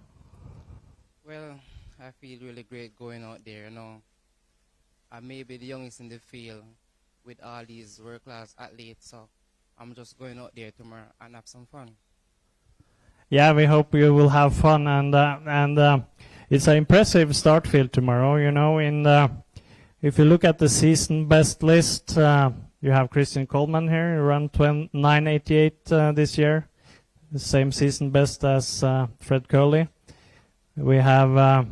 Well, I feel really great going out there. I may be the youngest in the field with all these world-class athletes, so I'm just going out there tomorrow and have some fun. Yeah, we hope you will have fun, and it's an impressive start field tomorrow. If you look at the season best list, you have Christian Coleman here, who ran 9:88 this year, the same season best as Fred Kerley. We have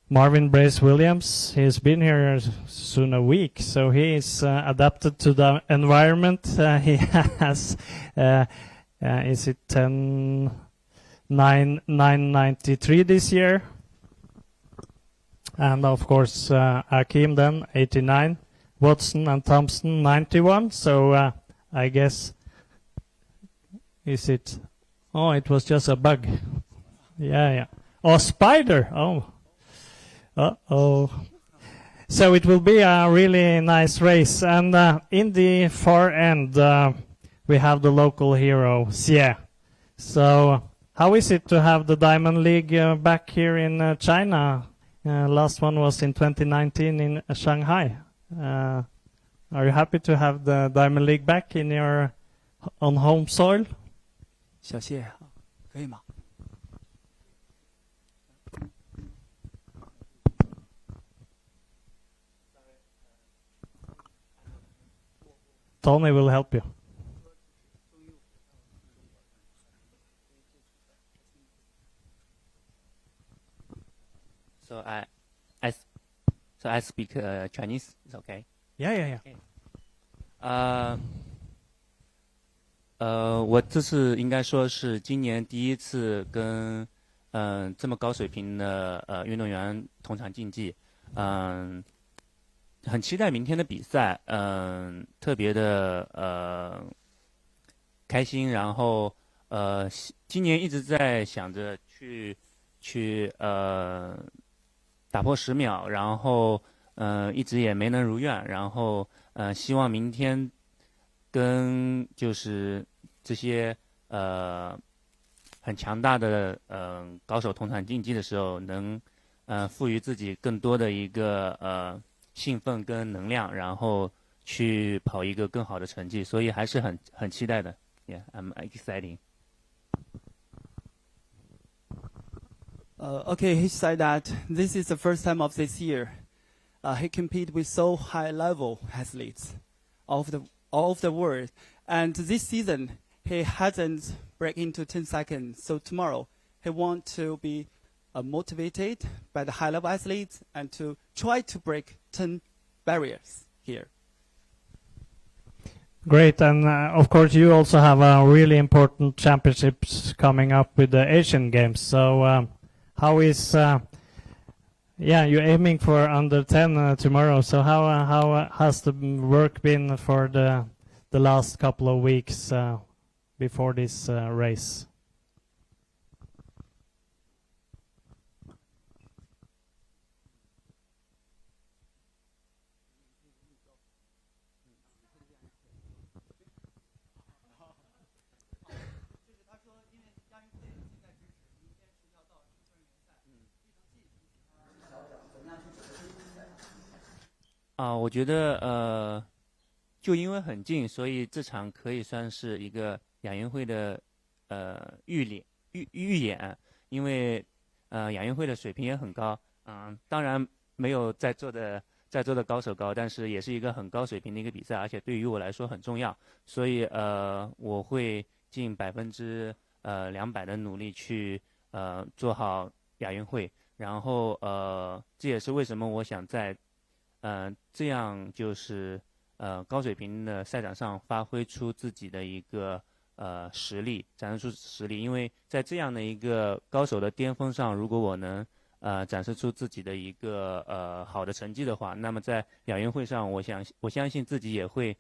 Marvin Brace Williams. He's been here soon a week, so he's adapted to the environment. He has, is it 9:93 this year? And of course, Ackeem then 89, Watson and Thompson 91. So I guess, is it? Oh, it was just a bug. Yeah. Oh, spider. Oh. So it will be a really nice race. And in the far end, we have the local hero, Xie. So how is it to have the Diamond League back here in China? Last one was in 2019 in Shanghai. Are you happy to have the Diamond League back in your on home soil? 小谢，可以吗？ Tony will help you. So I speak Chinese. It's okay. Yeah. Okay. 我这次应该说是今年第一次跟这么高水平的运动员同场竞技，很期待明天的比赛，特别的开心，然后今年一直在想着去打破10秒，然后一直也没能如愿，然后希望明天跟就是这些很强大的高手同场竞技的时候，能赋予自己更多的一个兴奋跟能量，然后去跑一个更好的成绩，所以还是很期待的。Yeah, I'm excited. Okay, he said that this is the first time of this year he compete with so high level athletes all of the world, and this season he hasn't break into 10 seconds. So tomorrow he want to be motivated by the high level athletes and to try to break 10 barriers here. Great, and of course you also have a really important championships coming up with the Asian Games. So how is you're aiming for under 10 tomorrow? So how has the work been for the last couple of weeks before this race?啊，我觉得就因为很近，所以这场可以算是一个亚运会的预演，因为亚运会的水平也很高，当然没有在座的高手高，但是也是一个很高水平的一个比赛，而且对于我来说很重要，所以我会尽200%的努力去做好亚运会，然后这也是为什么我想在这样就是高水平的赛场上发挥出自己的一个实力，展示出实力。因为在这样的一个高手的巅峰上，如果我能展示出自己的一个好的成绩的话，那么在亚运会上，我相信自己也会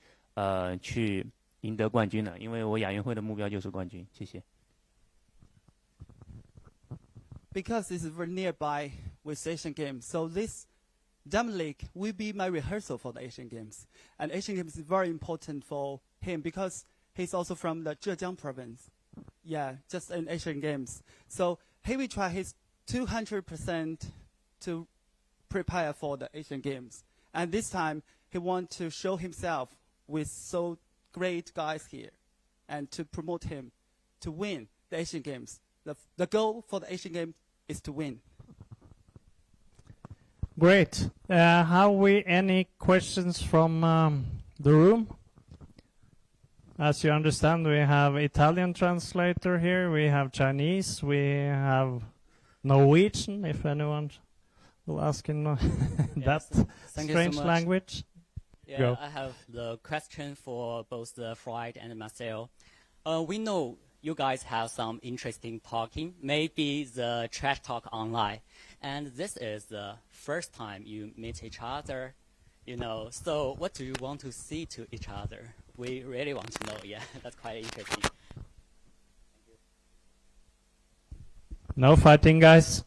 去赢得冠军的，因为我亚运会的目标就是冠军。谢谢。Because it's very nearby with Asian Games, so this Diamond League will be my rehearsal for the Asian Games. And Asian Games is very important for him because he's also from the Zhejiang province. Yeah, just in Asian Games. So he will try his 200% to prepare for the Asian Games. And this time, he wants to show himself with so great guys here and to promote him to win the Asian Games. The goal for the Asian Games is to win. Great. Have we any questions from the room? As you understand, we have Italian translator here, we have Chinese, we have Norwegian, if anyone will ask in that strange language. Yeah, Go. I have the question for both Freud and Marcell. We know you guys have some interesting talking, maybe the trash talk online. And this is the first time you meet each other, you know. So what do you want to see to each other? We really want to know. Yeah, that's quite interesting. No fighting, guys.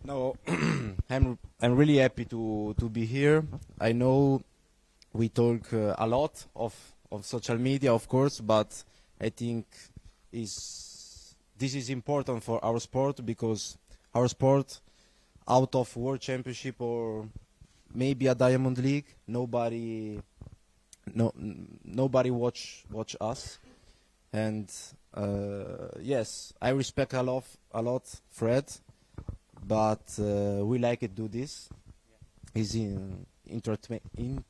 No, I'm really happy to be here. I know we talk a lot of social media, of course, but I think this is important for our sport, because our sport, out of World Championship or maybe a Diamond League, nobody watch us. And yes, I respect a lot Fred, but we like it do this. Is in entertainment.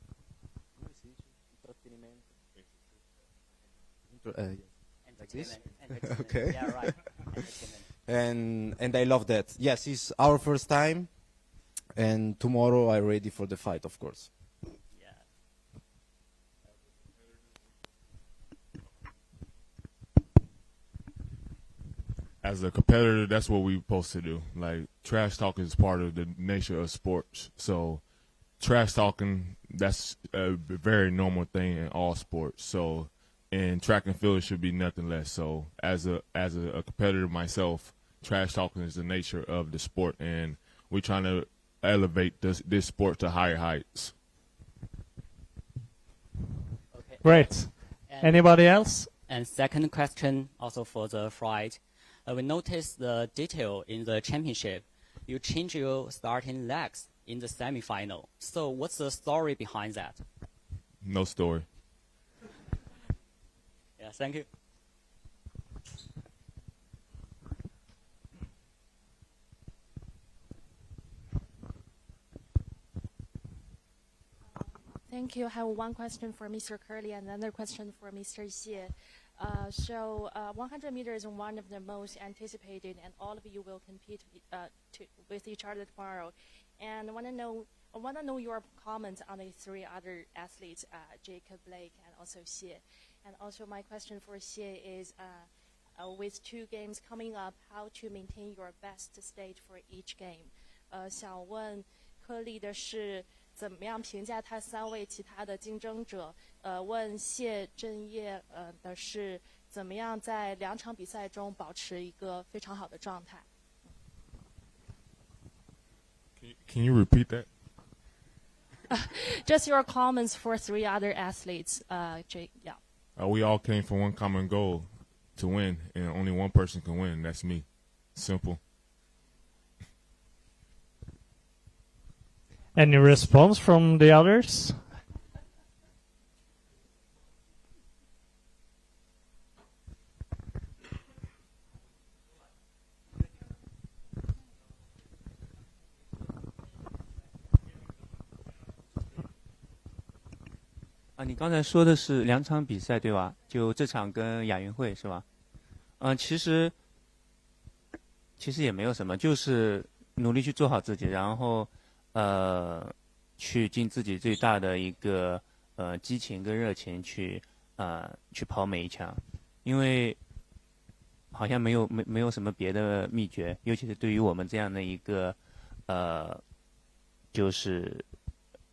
Okay. Yeah, right. and I love that. Yes, it's our first time, and tomorrow I'm ready for the fight, of course. As a competitor, that's what we're supposed to do. Like, trash talking is part of the nature of sports. So trash talking, that's a very normal thing in all sports. So in track and field, it should be nothing less. So as a competitor myself, trash talking is the nature of the sport, and we're trying to elevate this sport to higher heights. Okay. Great. Anybody else? And second question, also for the Freud. We noticed the detail in the championship. You change your starting legs in the semifinal. So what's the story behind that? No story. Yeah, thank you. Thank you. I have one question for Mr. Kerley and another question for Mr. Xie. 100 meters is one of the most anticipated, and all of you will compete with each other tomorrow. And I want to know your comments on the three other athletes, Jacob, Blake, and also Xie. And also my question for Xie is, with 2 games coming up, how to maintain your best state for each game? 想问科利的是怎么样评价他3位其他的竞争者？问谢震业的是怎么样在2场比赛中保持一个非常好的状态？ Can you repeat that? Just your comments for 3 other athletes. Jake, yeah. We all came for one common goal, to win, and only one person can win. That's me. Simple. Any response from the others?啊，你刚才说的是2场比赛对吧？就这场跟亚运会是吧？其实也没有什么，就是努力去做好自己，然后去尽自己最大的一个激情跟热情去跑每一场，因为好像没有什么别的秘诀，尤其是对于我们这样的一个就是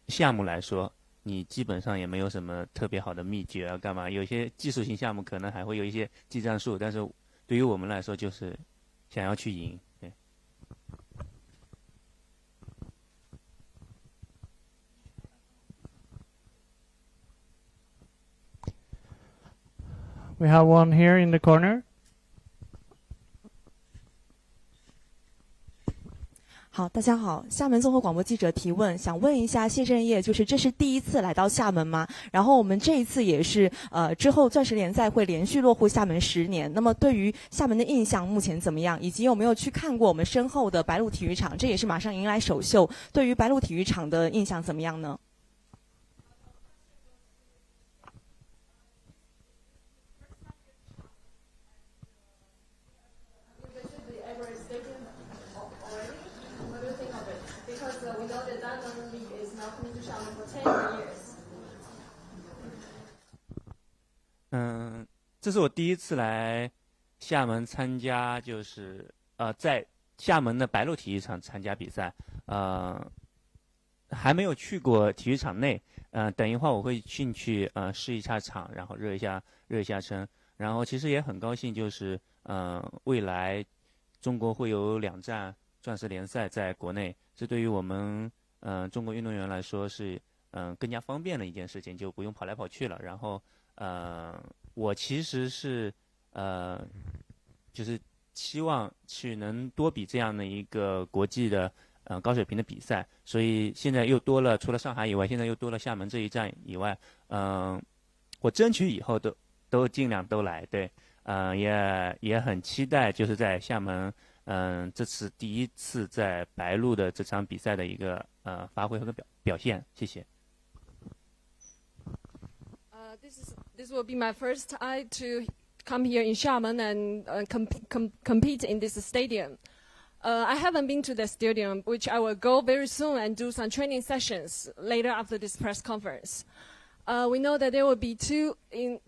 项目来说，你基本上也没有什么特别好的秘诀啊，干嘛？有些技术型项目可能还会有一些技战术，但是对于我们来说就是想要去赢。对。We have one here in the corner. 好，大家好，厦门综合广播记者提问，想问一下谢震业，就是这是第一次来到厦门吗？然后我们这一次也是之后钻石联赛会连续落户厦门10年，那么对于厦门的印象目前怎么样？以及有没有去看过我们身后的白鹿体育场？这也是马上迎来首秀，对于白鹿体育场的印象怎么样呢？这是我第一次来厦门参加，就是在厦门的白鹿体育场参加比赛，还没有去过体育场内，等一会儿我会进去试一下场，然后热一下身，然后其实也很高兴，就是未来中国会有2站钻石联赛在国内，这对于我们中国运动员来说是更加方便的一件事情，就不用跑来跑去了。然后我其实是就是期望去能多比这样的一个国际的高水平的比赛，所以现在又多了，除了上海以外，现在又多了厦门这一站以外，我争取以后都尽量都来，对，也很期待就是在厦门，这次第一次在白鹿的这场比赛的一个发挥和表现，谢谢。This will be my first time to come here in Xiamen and compete in this stadium. I haven't been to the stadium, which I will go very soon and do some training sessions later after this press conference. We know that there will be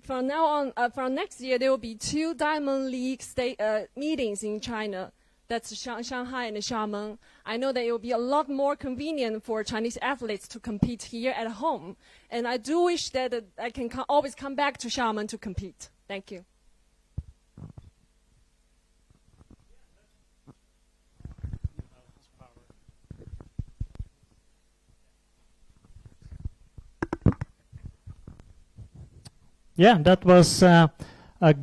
from now on, from next year, there will be 2 Diamond League meetings in China. That's Shanghai and Xiamen. I know that it will be a lot more convenient for Chinese athletes to compete here at home. And I do wish that I can always come back to Xiamen to compete. Thank you. Yeah, that was a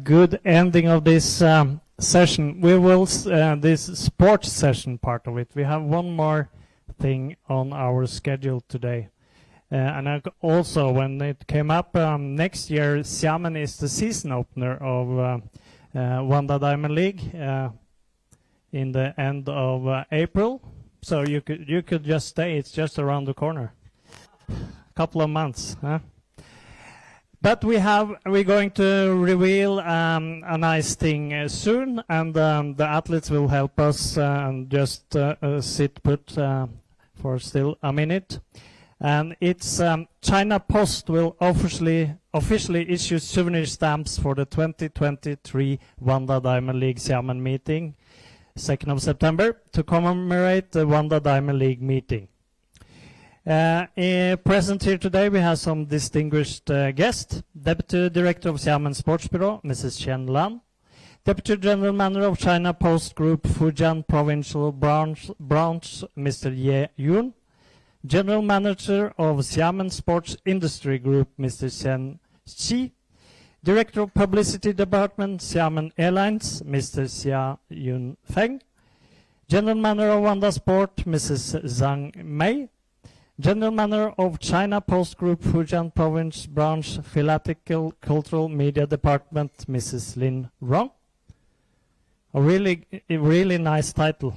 good ending of this session. We will this sports session part of it. We have one more thing on our schedule today, and also when it came up next year, Xiamen is the season opener of Wanda Diamond League in the end of April. So you could just stay. It's just around the corner. Couple of months, huh? But we're going to reveal a nice thing soon, and the athletes will help us and just sit put for still a minute. And it's China Post will officially issue souvenir stamps for the 2023 Wanda Diamond League Xiamen meeting, 2nd of September, to commemorate the Wanda Diamond League meeting. Present here today, we have some distinguished guests. Deputy Director of Xiamen Sports Bureau, Mrs. Chen Lan. Deputy General Manager of China Post Group Fujian Provincial Branch, Mr. Ye Yun. General Manager of Xiamen Sports Industry Group, Mr. Zhenye Xie. Director of Publicity Department, Xiamen Airlines, Mr. Xia Yun Feng. General Manager of Wanda Sport, Mrs. Zhang Mei. General Manager of China Post Group Fujian Province Branch Philatelist Cultural Media Department, Mrs. Lin Rong. A really nice title,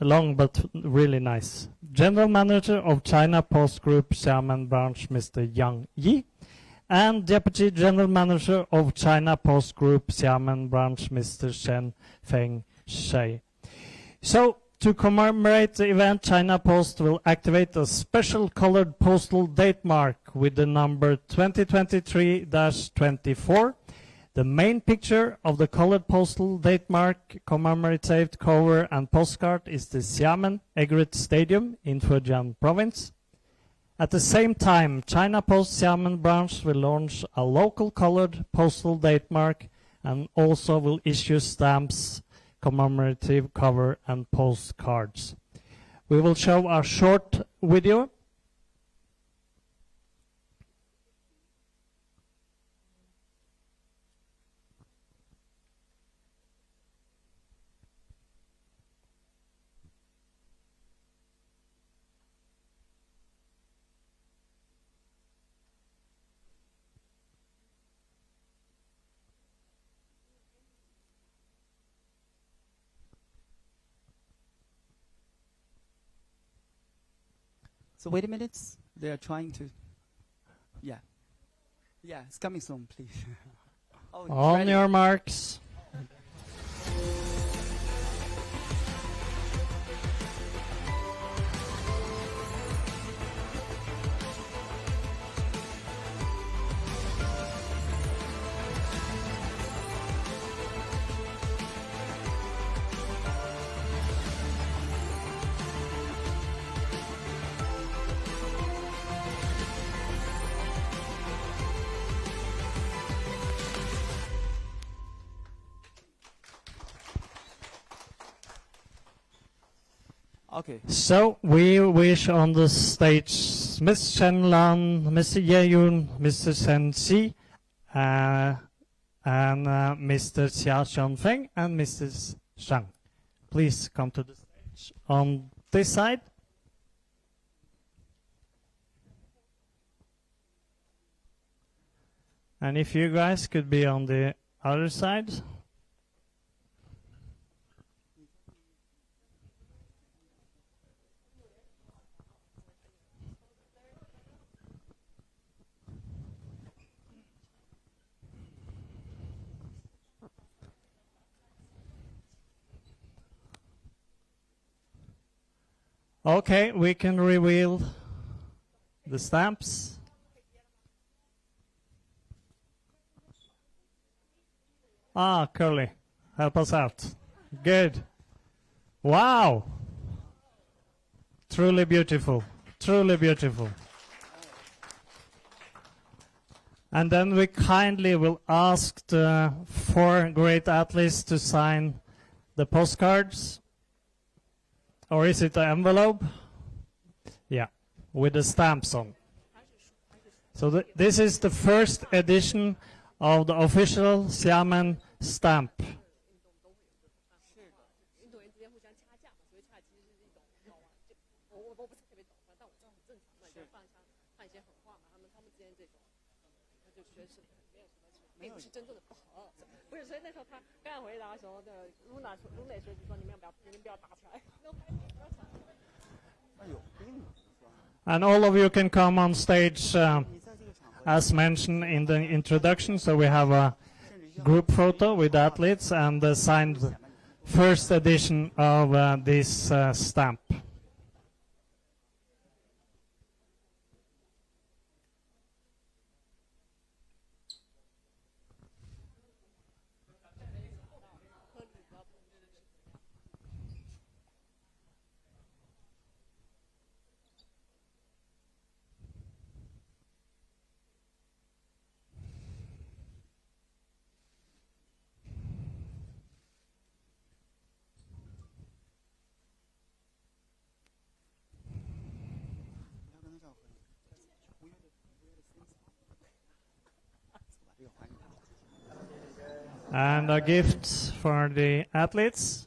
long but really nice. General Manager of China Post Group Xiamen Branch, Mr. Yang Yi. And Deputy General Manager of China Post Group Xiamen Branch, Mr. Shen Feng Shai. So To commemorate the event, China Post will activate a special colored postal date mark with the number 2023-24. The main picture of the colored postal date mark, commemorative cover and postcard is the Xiamen Egret Stadium in Fujian province. At the same time, China Post Xiamen branch will launch a local colored postal date mark and also will issue stamps, commemorative cover and postcards. We will show a short video. So wait a minute. They are trying to. Yeah. Yeah, it's coming soon, please. Oh, it's On ready. your marks. Okay. So we wish on the stage Ms. Chen Lan, Mr. Ye Yun, Mr. Zhenye Xie, and Mr. Xia Xianfeng and Mrs. Shang. Please come to the stage on this side. And if you guys could be on the other side. Okay, we can reveal the stamps. Ah, Kerley, help us out. Good. Wow. Truly beautiful. Truly beautiful. And then we kindly will ask the 4 great athletes to sign the postcards. Or is it an envelope? Yeah, with the stamps on. So this is the first edition of the official Xiamen stamp. And all of you can come on stage as mentioned in the introduction. So we have a group photo with athletes and the signed first edition of this stamp. And a gift for the athletes.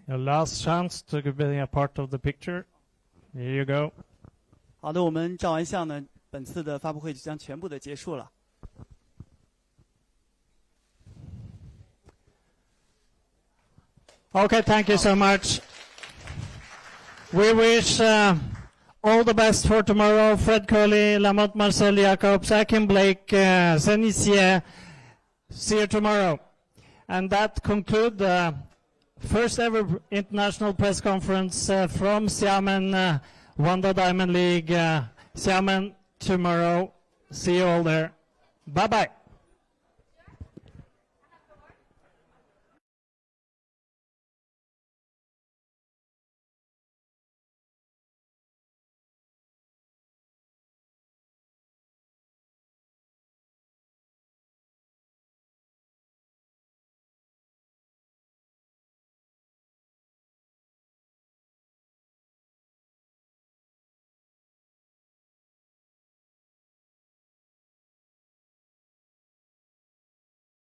Your last chance to be a part of the picture. Here you go. 好的，我们照完相呢，本次的发布会就将全部的结束了。 Okay, thank you so much. We wish all the best for tomorrow. Fred Kerley, Lamont, Marcell, Ackeem Blake, Zhenye Xie. See you tomorrow. And that concludes the first ever international press conference from Xiamen, Wanda Diamond League. Xiamen tomorrow. See you all there. Bye-bye.